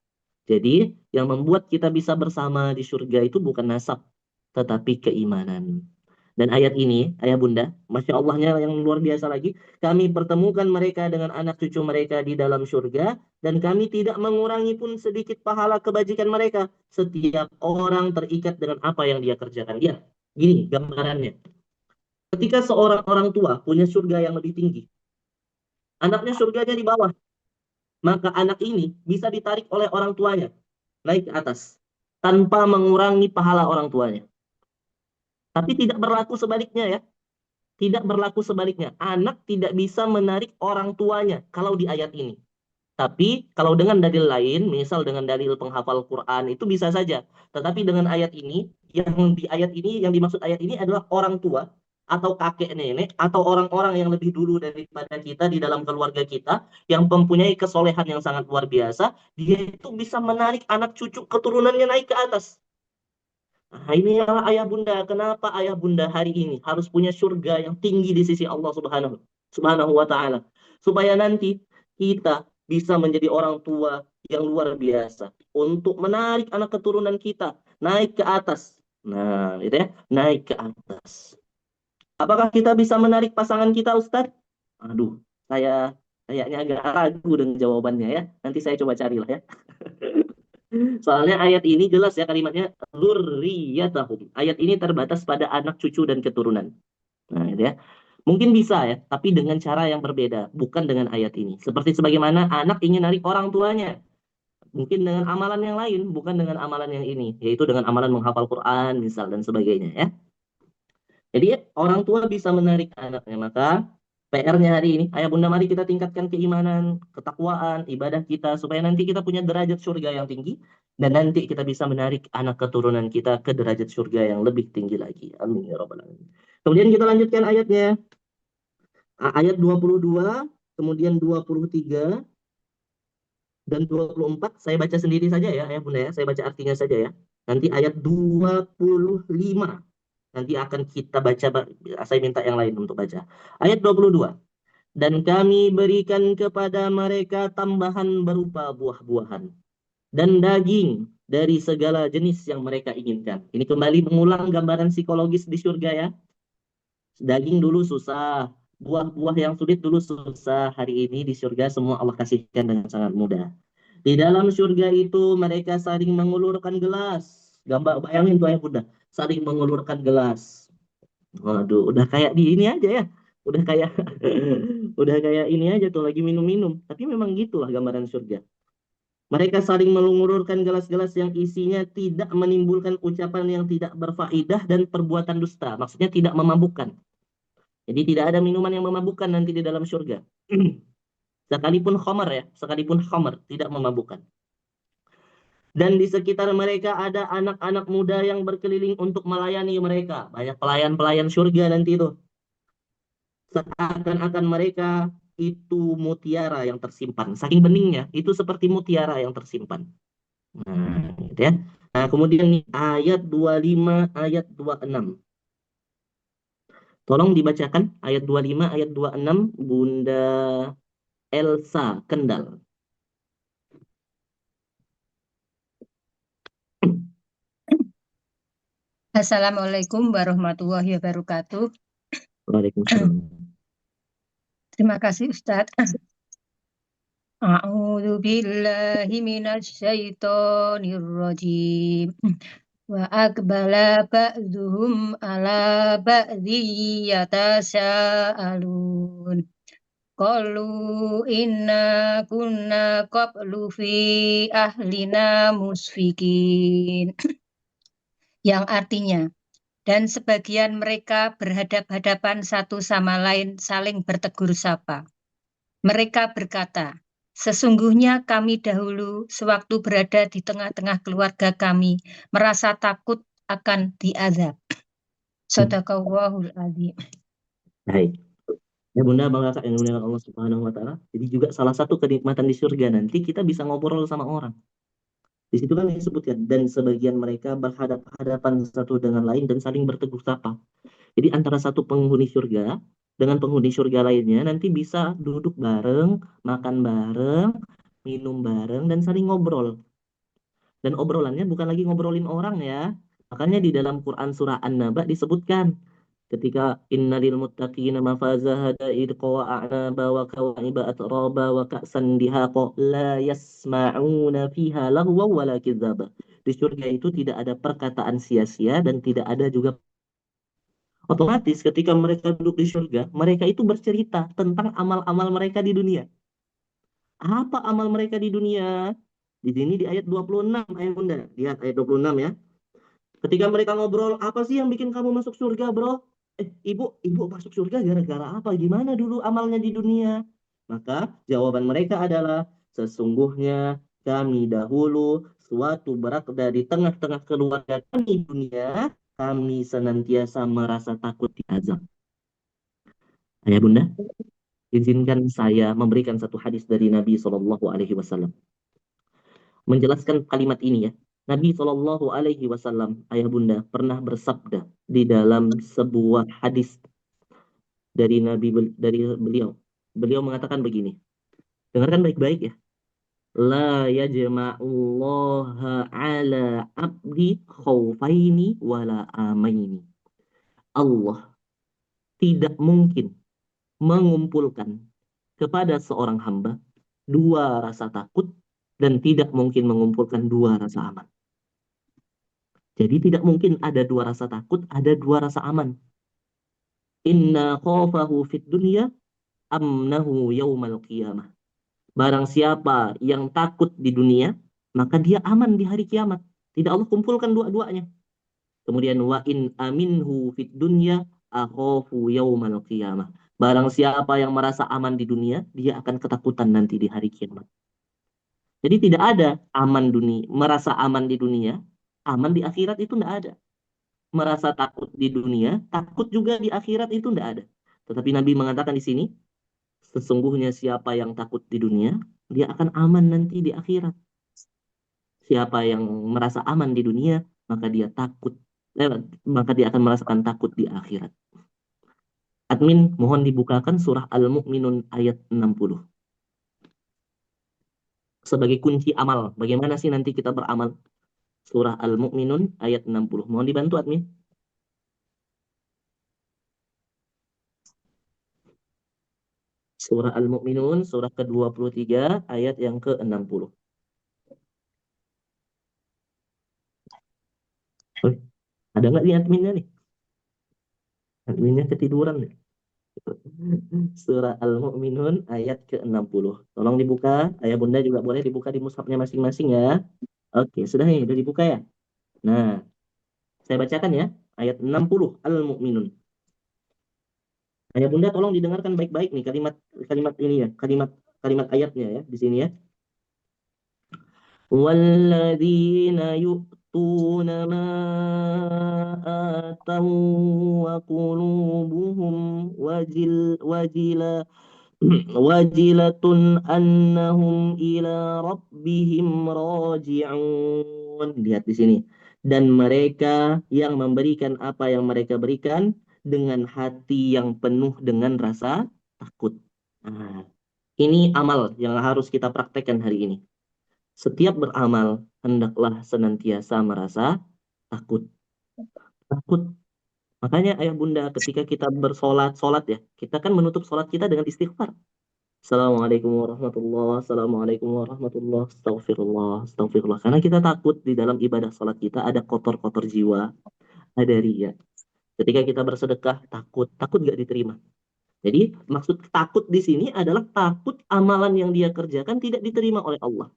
[SPEAKER 5] Jadi yang membuat kita bisa bersama di surga itu bukan nasab, tetapi keimanan. Dan ayat ini, ayah bunda, Masya Allahnya yang luar biasa lagi, kami pertemukan mereka dengan anak cucu mereka di dalam surga, dan kami tidak mengurangi pun sedikit pahala kebajikan mereka. Setiap orang terikat dengan apa yang dia kerjakan. Ya, gini gambarannya. Ketika seorang orang tua punya surga yang lebih tinggi, anaknya surganya di bawah, maka anak ini bisa ditarik oleh orang tuanya naik ke atas, tanpa mengurangi pahala orang tuanya. Tapi tidak berlaku sebaliknya ya. Tidak berlaku sebaliknya. Anak tidak bisa menarik orang tuanya kalau di ayat ini. Tapi kalau dengan dalil lain, misal dengan dalil penghafal Quran, itu bisa saja. Tetapi dengan ayat ini, yang dimaksud ayat ini adalah orang tua atau kakek nenek atau orang-orang yang lebih dulu daripada kita di dalam keluarga kita yang mempunyai kesolehan yang sangat luar biasa, dia itu bisa menarik anak cucu keturunannya naik ke atas. Nah, inilah ayah bunda. Kenapa ayah bunda hari ini harus punya surga yang tinggi di sisi Allah Subhanahu wa Ta'ala, supaya nanti kita bisa menjadi orang tua yang luar biasa untuk menarik anak keturunan kita naik ke atas. Nah, itu ya, naik ke atas. Apakah kita bisa menarik pasangan kita, Ustadz? Aduh, saya kayaknya agak ragu dengan jawabannya ya. Nanti saya coba carilah ya. Soalnya ayat ini jelas ya kalimatnya dzurriyyatahum. Ayat ini terbatas pada anak cucu dan keturunan. Nah, itu ya. Mungkin bisa ya, tapi dengan cara yang berbeda, bukan dengan ayat ini. Seperti sebagaimana anak ingin narik orang tuanya, mungkin dengan amalan yang lain, bukan dengan amalan yang ini, yaitu dengan amalan menghafal Quran misal dan sebagainya ya. Jadi orang tua bisa menarik anaknya, maka PR-nya hari ini, ayah bunda mari kita tingkatkan keimanan, ketakwaan, ibadah kita, supaya nanti kita punya derajat surga yang tinggi, dan nanti kita bisa menarik anak keturunan kita ke derajat surga yang lebih tinggi lagi. Amin ya rabbal alamin. Kemudian kita lanjutkan ayatnya. Ayat 22, kemudian 23, dan 24, saya baca sendiri saja ya, ayah bunda ya, saya baca artinya saja ya. Nanti ayat 25. Nanti akan kita baca, saya minta yang lain untuk baca. Ayat 22. Dan kami berikan kepada mereka tambahan berupa buah-buahan dan daging dari segala jenis yang mereka inginkan. Ini kembali mengulang gambaran psikologis di surga ya. Daging dulu susah, buah-buah yang sulit dulu susah. Hari ini di surga semua Allah kasihkan dengan sangat mudah. Di dalam surga itu mereka saling mengulurkan gelas. Gambar bayangin tuh ya bunda, saling mengulurkan gelas. Waduh, udah kayak di ini aja ya. Udah kayak udah kayak ini aja tuh lagi minum-minum. Tapi memang gitulah gambaran surga. Mereka saling mengulurkan gelas-gelas yang isinya tidak menimbulkan ucapan yang tidak berfaedah dan perbuatan dusta. Maksudnya tidak memabukkan. Jadi tidak ada minuman yang memabukkan nanti di dalam surga. Sekalipun khamar ya, sekalipun khamar tidak memabukkan. Dan di sekitar mereka ada anak-anak muda yang berkeliling untuk melayani mereka. Banyak pelayan-pelayan surga nanti itu. Seakan-akan mereka itu mutiara yang tersimpan. Saking beningnya, itu seperti mutiara yang tersimpan. Nah, gitu ya. Nah, kemudian nih, ayat 25, ayat 26. Tolong dibacakan ayat 25, ayat 26, Bunda Elsa Kendal.
[SPEAKER 3] Assalamualaikum warahmatullahi wabarakatuh.
[SPEAKER 5] Waalaikumsalam.
[SPEAKER 3] Terima kasih Ustadz. A'udzu billahi minasyaitonir rajim. Wa aqbala ba'dhum ala ba'dhi yatasaalun. Qalu inna kunna qablu fi ahlina musfikin. Yang artinya, dan sebagian mereka berhadap-hadapan satu sama lain saling bertegur sapa. Mereka berkata, sesungguhnya kami dahulu sewaktu berada di tengah-tengah keluarga kami merasa takut akan diazab. Shadaqallahul adzim.
[SPEAKER 5] Baik. Ya bunda, bangga kak yang dimuliakan Allah Subhanahu wa Ta'ala. Jadi juga salah satu kenikmatan di surga nanti kita bisa ngobrol sama orang. Di situ kan disebutkan, dan sebagian mereka berhadapan satu dengan lain dan saling bertegur sapa. Jadi antara satu penghuni surga dengan penghuni surga lainnya nanti bisa duduk bareng, makan bareng, minum bareng, dan saling ngobrol. Dan obrolannya bukan lagi ngobrolin orang ya. Makanya di dalam Quran surah An-Naba disebutkan, ketika innalil muttaqina mafaza hadaiqa wa a'naba wa kawa'iba atraba wa ka'san dihaqa la yasma'una fiha lagwa wa la kidzaba. Di surga itu tidak ada perkataan sia-sia dan tidak ada juga. Otomatis ketika mereka duduk di surga, mereka itu bercerita tentang amal-amal mereka di dunia. Apa amal mereka di dunia? Di sini di ayat 26 ayat Bunda. Lihat ayat 26 ya. Ketika mereka ngobrol, apa sih yang bikin kamu masuk surga, bro? Ibu masuk surga gara-gara apa? Gimana dulu amalnya di dunia? Maka jawaban mereka adalah, sesungguhnya kami dahulu suatu berakda di tengah-tengah keluarga kami di dunia, kami senantiasa merasa takut diazab. Ayah Bunda, izinkan saya memberikan satu hadis dari Nabi SAW. Menjelaskan kalimat ini ya. Nabi SAW, ayah Bunda, pernah bersabda di dalam sebuah hadis dari beliau. Beliau mengatakan begini. Dengarkan baik-baik ya. La yajma'ullaha ala abdi khawfaini wala amaini. Allah tidak mungkin mengumpulkan kepada seorang hamba dua rasa takut dan tidak mungkin mengumpulkan dua rasa aman. Jadi tidak mungkin ada dua rasa takut, ada dua rasa aman. Inna khafahu fid dunya amnahu yaumal qiyamah. Barang siapa yang takut di dunia, maka dia aman di hari kiamat. Tidak Allah kumpulkan dua-duanya. Kemudian wa in aminhu fid dunya akhafu yaumal qiyamah. Barang siapa yang merasa aman di dunia, dia akan ketakutan nanti di hari kiamat. Jadi tidak ada aman dunia, merasa aman di dunia, aman di akhirat itu tidak ada. Merasa takut di dunia, takut juga di akhirat itu tidak ada. Tetapi Nabi mengatakan di sini, sesungguhnya siapa yang takut di dunia, dia akan aman nanti di akhirat. Siapa yang merasa aman di dunia, maka dia akan merasakan takut di akhirat. Admin, mohon dibukakan surah Al-Mu'minun ayat 60. Sebagai kunci amal, bagaimana sih nanti kita beramal? Surah Al-Mu'minun ayat 60. Mohon dibantu admin. Surah Al-Mu'minun, surah ke-23, ayat yang ke-60. Ada nggak nih adminnya nih? Adminnya ketiduran nih. Surah Al-Mu'minun, ayat ke-60. Tolong dibuka. Ayah Bunda juga boleh dibuka di mushafnya masing-masing ya. Oke, sudah nih, udah dibuka ya? Nah, saya bacakan ya. Ayat 60, Al-Mu'minun. Ayah Bunda tolong didengarkan baik-baik nih kalimat ini ya, kalimat ayatnya ya di sini ya. Walladzina yu'tuna ma atau wa qulubuhum wajilatun annahum ila rabbihim raji'un. Lihat di sini. Dan mereka yang memberikan apa yang mereka berikan dengan hati yang penuh dengan rasa takut. Nah, ini amal yang harus kita praktekkan hari ini. Setiap beramal, hendaklah senantiasa merasa takut. Takut. Makanya ayah bunda, ketika kita sholat ya, kita kan menutup sholat kita dengan istighfar. Assalamualaikum warahmatullahi wabarakatuh. Assalamualaikum warahmatullahi wabarakatuh. Astagfirullah. Karena kita takut di dalam ibadah sholat kita ada kotor-kotor jiwa, ada riya. Ketika kita bersedekah, takut gak diterima. Jadi maksud takut di sini adalah takut amalan yang dia kerjakan tidak diterima oleh Allah.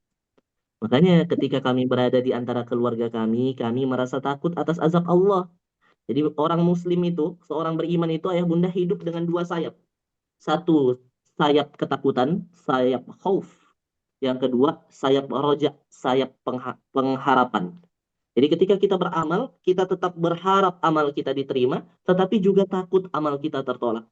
[SPEAKER 5] Makanya ketika kami berada di antara keluarga kami merasa takut atas azab Allah. Jadi orang muslim itu, seorang beriman itu ayah bunda hidup dengan dua sayap. Satu, sayap ketakutan, sayap khauf. Yang kedua, sayap roja, sayap pengharapan. Jadi ketika kita beramal, kita tetap berharap amal kita diterima, tetapi juga takut amal kita tertolak.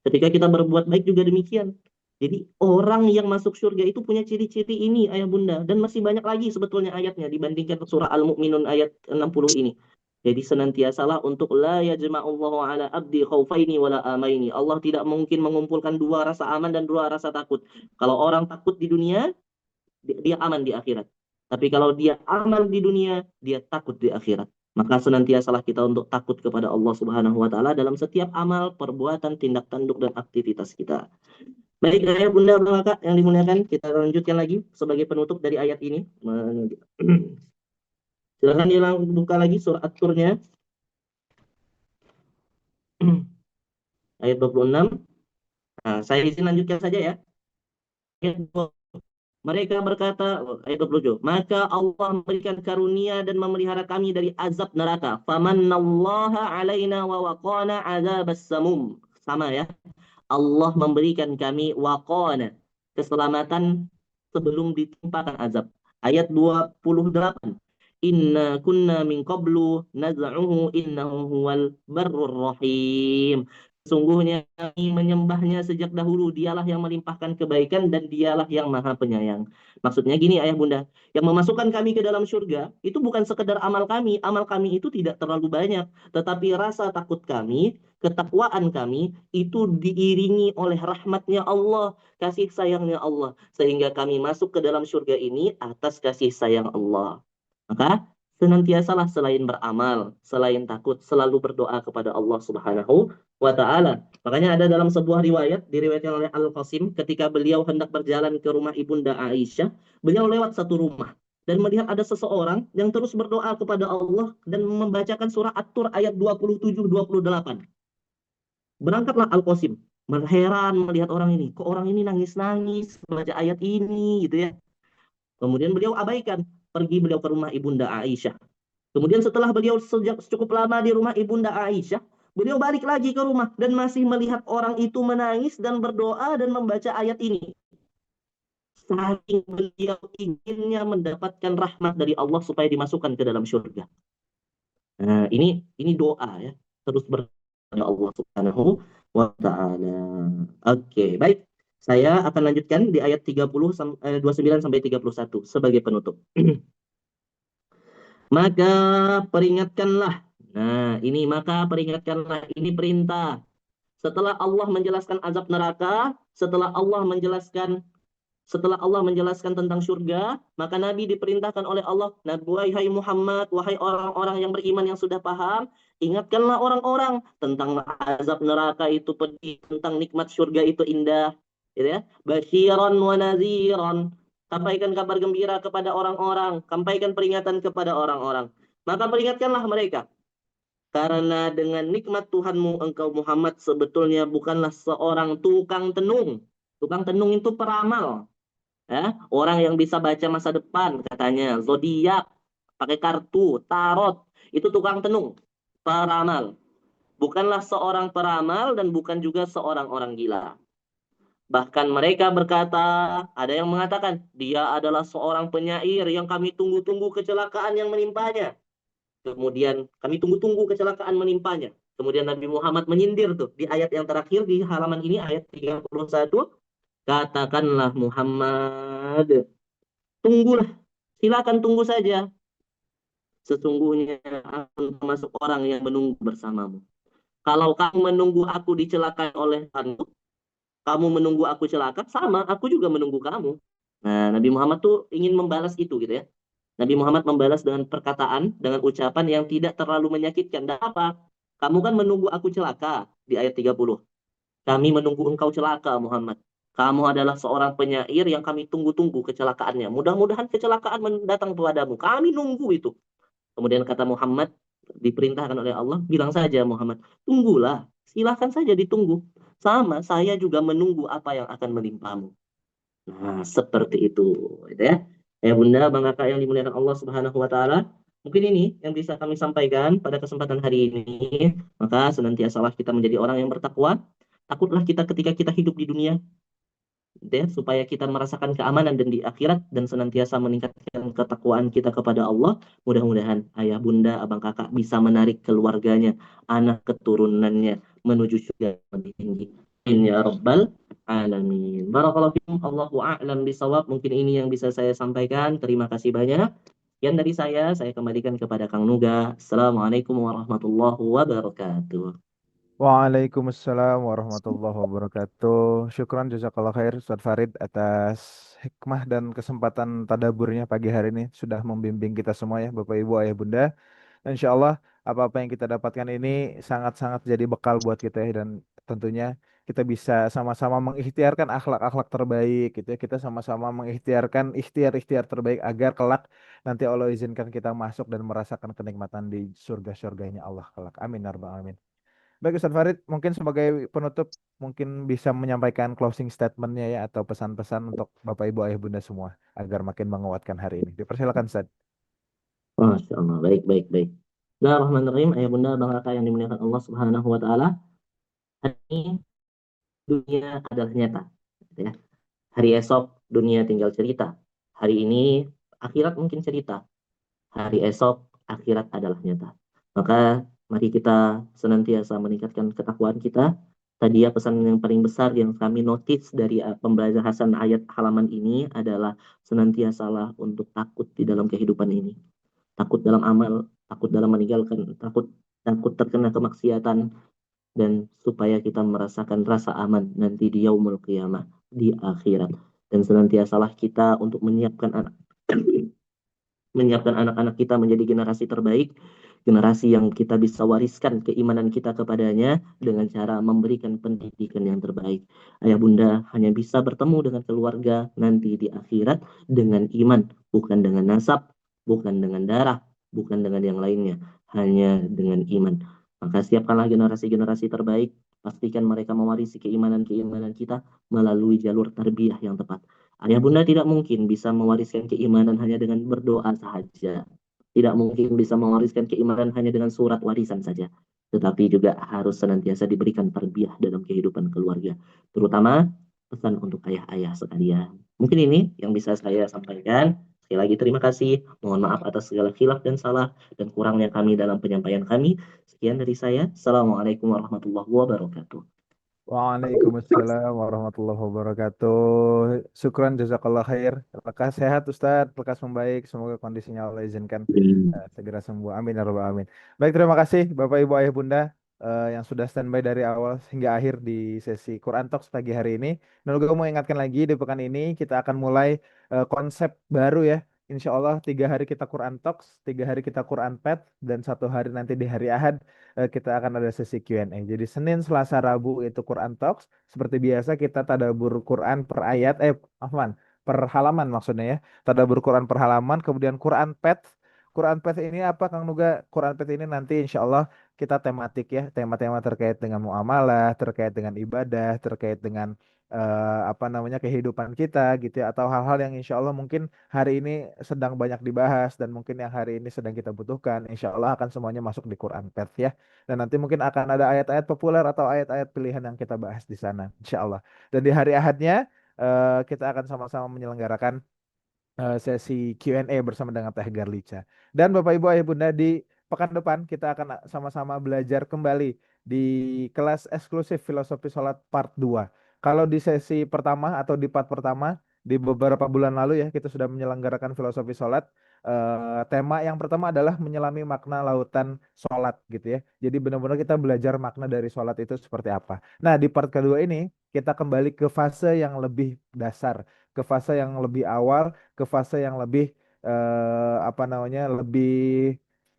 [SPEAKER 5] Ketika kita berbuat baik juga demikian. Jadi orang yang masuk surga itu punya ciri-ciri ini ayah bunda. Dan masih banyak lagi sebetulnya ayatnya dibandingkan surah Al-Mu'minun ayat 60 ini. Jadi senantiasalah untuk la yajma'ullahu ala abdi khaufaini wala amaini. Allah tidak mungkin mengumpulkan dua rasa aman dan dua rasa takut. Kalau orang takut di dunia, dia aman di akhirat. Tapi kalau dia aman di dunia, dia takut di akhirat. Maka senantiasalah kita untuk takut kepada Allah Subhanahu wa taala dalam setiap amal, perbuatan, tindak tanduk dan aktivitas kita. Baik, ayah, bunda, bang, kakak yang dimuliakan, kita lanjutkan lagi sebagai penutup dari ayat ini. Silakan buka lagi surat At-Turnya ayat 26. Nah, saya izin lanjutkan saja ya. Ayat 20. Mereka berkata, ayat 27, maka Allah memberikan karunia dan memelihara kami dari azab neraka. Famannallaha alaina wa waqana azabas samum. Sama ya. Allah memberikan kami waqana, keselamatan sebelum ditimpakan azab. Ayat 28. Inna kunna min qablu naz'uhu innahu huwal barrur rahim. Sesungguhnya kami menyembahnya sejak dahulu, dialah yang melimpahkan kebaikan dan dialah yang maha penyayang. Maksudnya gini ayah bunda, yang memasukkan kami ke dalam surga itu bukan sekedar amal kami itu tidak terlalu banyak, tetapi rasa takut kami, ketakwaan kami itu diiringi oleh rahmatnya Allah, kasih sayangnya Allah, sehingga kami masuk ke dalam surga ini atas kasih sayang Allah. Maka senantiasalah selain beramal, selain takut, selalu berdoa kepada Allah Subhanahu wa taala. Makanya ada dalam sebuah riwayat, diriwayatkan oleh Al-Qasim, ketika beliau hendak berjalan ke rumah Ibunda Aisyah, beliau lewat satu rumah dan melihat ada seseorang yang terus berdoa kepada Allah dan membacakan surah At-Tur ayat 27-28. Berangkatlah Al-Qasim, heran melihat orang ini. Kok orang ini nangis-nangis membaca ayat ini gitu ya. Kemudian beliau abaikan, pergi beliau ke rumah Ibunda Aisyah. Kemudian setelah beliau cukup lama di rumah Ibunda Aisyah, beliau balik lagi ke rumah dan masih melihat orang itu menangis dan berdoa dan membaca ayat ini. Saking beliau inginnya mendapatkan rahmat dari Allah supaya dimasukkan ke dalam surga. Nah, ini doa ya. Terus berdoa Allah Subhanahu wa taala. Oke, baik. Saya akan lanjutkan di ayat 29 sampai 31 sebagai penutup. Maka peringatkanlah. Nah, ini maka peringatkanlah, ini perintah. Setelah Allah menjelaskan azab neraka, setelah Allah menjelaskan tentang surga, maka Nabi diperintahkan oleh Allah, wahai Muhammad, wahai orang-orang yang beriman yang sudah paham, ingatkanlah orang-orang tentang azab neraka itu pedih, tentang nikmat surga itu indah, gitu ya. Basyiran wa nadhiran. Sampaikan kabar gembira kepada orang-orang, sampaikan peringatan kepada orang-orang. Maka peringatkanlah mereka. Karena dengan nikmat Tuhanmu engkau Muhammad sebetulnya bukanlah seorang tukang tenung. Tukang tenung itu peramal. Ya, orang yang bisa baca masa depan katanya, zodiak, pakai kartu, tarot, itu tukang tenung, peramal. Bukanlah seorang peramal dan bukan juga seorang orang gila. Bahkan mereka berkata, ada yang mengatakan, dia adalah seorang penyair yang kami tunggu-tunggu kecelakaan yang menimpanya. Kemudian kami tunggu-tunggu kecelakaan menimpanya. Kemudian Nabi Muhammad menyindir tuh di ayat yang terakhir di halaman ini, ayat 31. Katakanlah Muhammad, tunggulah, silakan tunggu saja. Sesungguhnya aku termasuk orang yang menunggu bersamamu. Kalau kamu menunggu aku dicelakai oleh kamu menunggu aku celaka, sama, aku juga menunggu kamu. Nah, Nabi Muhammad tuh ingin membalas itu gitu ya. Nabi Muhammad membalas dengan perkataan, dengan ucapan yang tidak terlalu menyakitkan. Dan apa? Kamu kan menunggu aku celaka di ayat 30. Kami menunggu engkau celaka, Muhammad. Kamu adalah seorang penyair yang kami tunggu-tunggu kecelakaannya. Mudah-mudahan kecelakaan mendatang kepadamu. Kami nunggu itu. Kemudian kata Muhammad, diperintahkan oleh Allah, bilang saja Muhammad, tunggulah, silahkan saja ditunggu. Sama, saya juga menunggu apa yang akan menimpamu. Nah, seperti itu, gitu ya. Ya bunda, bang kakak yang dimuliakan Allah Subhanahu wa taala, mungkin ini yang bisa kami sampaikan pada kesempatan hari ini. Maka senantiasalah kita menjadi orang yang bertakwa. Takutlah kita ketika kita hidup di dunia, gitu ya, supaya kita merasakan keamanan dan di akhirat dan senantiasa meningkatkan ketakwaan kita kepada Allah. Mudah-mudahan ayah bunda, abang kakak bisa menarik keluarganya, anak keturunannya menuju surga yang lebih tinggi. Ya Rabbal Alamin. Barakallahu fikum. Allahu a'lam bisawab. Mungkin ini yang bisa saya sampaikan. Terima kasih banyak. Yang dari saya kembalikan kepada Kang Nuga. Assalamualaikum warahmatullahi wabarakatuh.
[SPEAKER 1] Waalaikumsalam warahmatullahi wabarakatuh. Syukran jazakallah khair Ustaz Farid atas hikmah dan kesempatan tadaburnya pagi hari ini sudah membimbing kita semua ya Bapak Ibu Ayah Bunda. Insya Allah apa-apa yang kita dapatkan ini sangat-sangat jadi bekal buat kita ya, dan tentunya kita bisa sama-sama mengikhtiarkan akhlak-akhlak terbaik gitu ya. Kita sama-sama mengikhtiarkan ikhtiar-ikhtiar terbaik agar kelak nanti Allah izinkan kita masuk dan merasakan kenikmatan di surga-surganya Allah kelak. Amin ya rabbal alamin. Baik Ustaz Farid, mungkin sebagai penutup mungkin bisa menyampaikan closing statementnya ya atau pesan-pesan untuk Bapak Ibu Ayah Bunda semua agar makin menguatkan hari ini. Dipersilakan Ustaz.
[SPEAKER 5] Masya Allah, baik, baik, baik. Bismillahirrahmanirrahim, ayah bunda, bang kakak yang dimuliakan Allah Subhanahu wa Ta'ala. Hari ini dunia adalah nyata, gitu ya. Hari esok dunia tinggal cerita. Hari ini akhirat mungkin cerita. Hari esok akhirat adalah nyata. Maka mari kita senantiasa meningkatkan ketakwaan kita. Tadi ya pesan yang paling besar yang kami notice dari pembelajaran ayat halaman ini adalah senantiasalah untuk takut di dalam kehidupan ini. Takut dalam amal, takut dalam meninggalkan, takut takut terkena kemaksiatan, dan supaya kita merasakan rasa aman nanti di yaumul qiyamah, di akhirat. Dan senantiasalah kita untuk menyiapkan anak-anak kita menjadi generasi terbaik, generasi yang kita bisa wariskan keimanan kita kepadanya dengan cara memberikan pendidikan yang terbaik. Ayah bunda hanya bisa bertemu dengan keluarga nanti di akhirat dengan iman, bukan dengan nasab, bukan dengan darah, bukan dengan yang lainnya, hanya dengan iman. Maka siapkanlah generasi-generasi terbaik, pastikan mereka mewarisi keimanan-keimanan kita melalui jalur tarbiyah yang tepat. Ayah bunda tidak mungkin bisa mewariskan keimanan hanya dengan berdoa saja. Tidak mungkin bisa mewariskan keimanan hanya dengan surat warisan saja. Tetapi juga harus senantiasa diberikan tarbiyah dalam kehidupan keluarga. Terutama pesan untuk ayah-ayah sekalian. Mungkin ini yang bisa saya sampaikan. Sekali lagi terima kasih. Mohon maaf atas segala khilaf dan salah dan kurangnya kami dalam penyampaian kami. Sekian dari saya. Assalamualaikum warahmatullahi wabarakatuh.
[SPEAKER 1] Waalaikumsalam warahmatullahi wabarakatuh. Syukran jazakallah khair. Lekas sehat Ustadz, lekas membaik. Semoga kondisinya Allah izinkan segera sembuh. Amin ya rabbal alamin. Baik, terima kasih Bapak Ibu Ayah Bunda yang sudah standby dari awal hingga akhir di sesi Quran Talks pagi hari ini. Dan juga mau ingatkan lagi di pekan ini kita akan mulai konsep baru ya. Insya Allah 3 hari kita Quran Talks, 3 hari kita Quran Pet, dan 1 hari nanti di hari Ahad kita akan ada sesi Q&A. Jadi Senin, Selasa, Rabu itu Quran Talks. Seperti biasa kita tadabur Quran per ayat, afwan, per halaman maksudnya ya. Tadabur Quran per halaman, kemudian Quran Pet. Quran Pet ini apa Kang Nuga? Quran Pet ini nanti insya Allah kita tematik ya. Tema-tema terkait dengan muamalah, terkait dengan ibadah, terkait dengan apa namanya kehidupan kita gitu ya. Atau hal-hal yang insya Allah mungkin hari ini sedang banyak dibahas dan mungkin yang hari ini sedang kita butuhkan. Insya Allah akan semuanya masuk di Quran Pet ya. Dan nanti mungkin akan ada ayat-ayat populer atau ayat-ayat pilihan yang kita bahas di sana, insya Allah. Dan di hari Ahadnya kita akan sama-sama menyelenggarakan sesi Q&A bersama dengan Teh Garlica. Dan Bapak Ibu Ayah Bunda di pekan depan kita akan sama-sama belajar kembali di kelas eksklusif Filosofi Sholat Part 2. Kalau di sesi pertama atau di part pertama di beberapa bulan lalu ya kita sudah menyelenggarakan filosofi sholat. Tema yang pertama adalah menyelami makna lautan sholat gitu ya. Jadi benar-benar kita belajar makna dari sholat itu seperti apa. Nah di part kedua ini kita kembali ke fase yang lebih dasar, ke fase yang lebih awal, ke fase yang lebih apa namanya lebih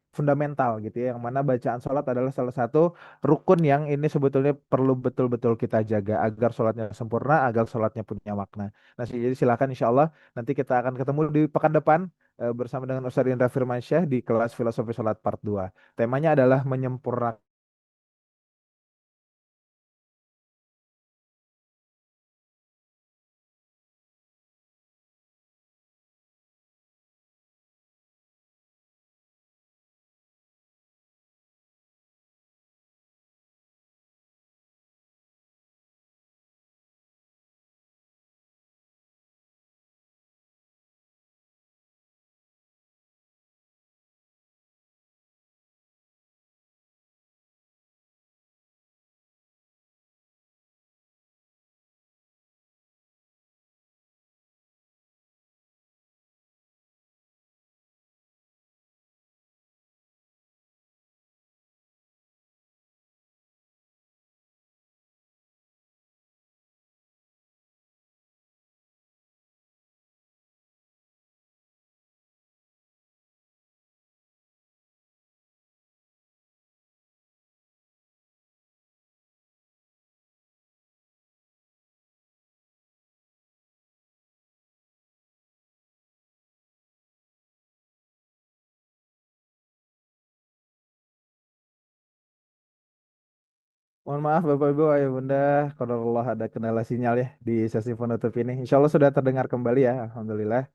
[SPEAKER 1] fundamental gitu ya, yang mana bacaan sholat adalah salah satu rukun yang ini sebetulnya perlu betul-betul kita jaga agar sholatnya sempurna, agar sholatnya punya makna. Nah jadi silakan insya Allah nanti kita akan ketemu di pekan depan bersama dengan Ustaz Indra Firmansyah di kelas filosofi sholat part 2. Temanya adalah menyempurnakan Mohon maaf Bapak Ibu, Ayah Bunda, kalau Allah ada kendala sinyal ya di sesi penutup ini. Insya Allah sudah terdengar kembali ya, Alhamdulillah.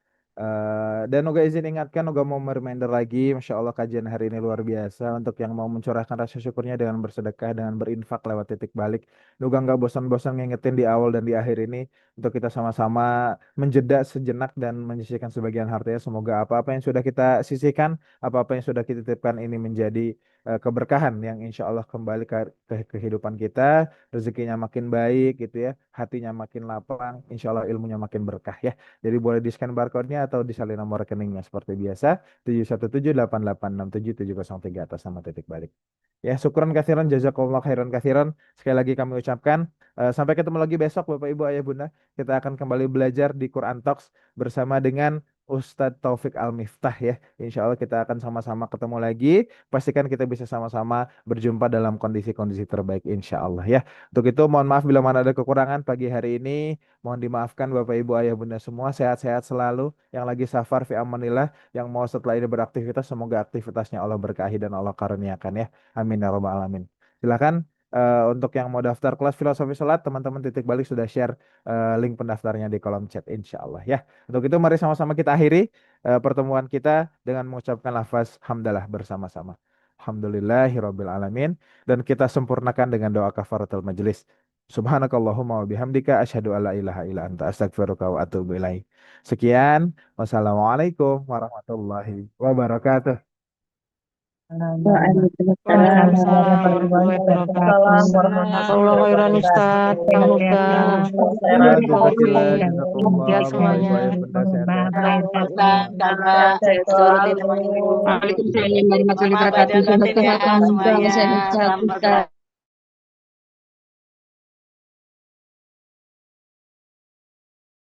[SPEAKER 1] Dan Nuga izin ingatkan, Nuga mau reminder lagi, Masya Allah kajian hari ini luar biasa. Untuk yang mau mencurahkan rasa syukurnya dengan bersedekah, dengan berinfak lewat titik balik. Nuga nggak bosan-bosan ngingetin di awal dan di akhir ini. Untuk kita sama-sama menjeda sejenak dan menyisihkan sebagian hartanya. Semoga apa-apa yang sudah kita sisihkan, apa-apa yang sudah kita titipkan ini menjadi keberkahan yang insya Allah kembali ke kehidupan kita, rezekinya makin baik gitu ya, hatinya makin lapang, insya Allah ilmunya makin berkah ya. Jadi boleh di scan barcode-nya atau disalin nomor rekeningnya seperti biasa 71788677003 atas nama titik balik. Ya, syukran kathiran, jazakallah khairan kathiran. Sekali lagi kami ucapkan sampai ketemu lagi besok Bapak Ibu Ayah Bunda. Kita akan kembali belajar di Quran Talks bersama dengan Ustadz Taufik Al-Miftah ya. Insya Allah kita akan sama-sama ketemu lagi. Pastikan kita bisa sama-sama berjumpa dalam kondisi-kondisi terbaik insya Allah ya. Untuk itu mohon maaf bila mana ada kekurangan pagi hari ini. Mohon dimaafkan Bapak Ibu Ayah Bunda semua. Sehat-sehat selalu. Yang lagi safar fi amanillah. Yang mau setelah ini beraktivitas. Semoga aktivitasnya Allah berkahi dan Allah karuniakan ya. Amin ya rabbal alamin. Silakan untuk yang mau daftar kelas filosofi salat, teman-teman titik balik sudah share link pendaftarnya di kolom chat insya Allah ya. Untuk itu mari sama-sama kita akhiri pertemuan kita dengan mengucapkan lafaz hamdalah bersama-sama. Alhamdulillahirabbil alamin, dan kita sempurnakan dengan doa kafaratul majelis. Subhanakallahumma wa bihamdika asyhadu alla ilaha illa anta astaghfiruka wa atubu ilaik. Sekian, wassalamualaikum warahmatullahi wabarakatuh.
[SPEAKER 6] Waalaikumsalam warahmatullahi wabarakatuh.
[SPEAKER 9] Allah khairan Ustaz, semoga
[SPEAKER 3] Ya
[SPEAKER 9] semuanya.
[SPEAKER 3] Waalaikumsalam warahmatullahi wabarakatuh.
[SPEAKER 4] Semoga sehat-sehat, Ustaz.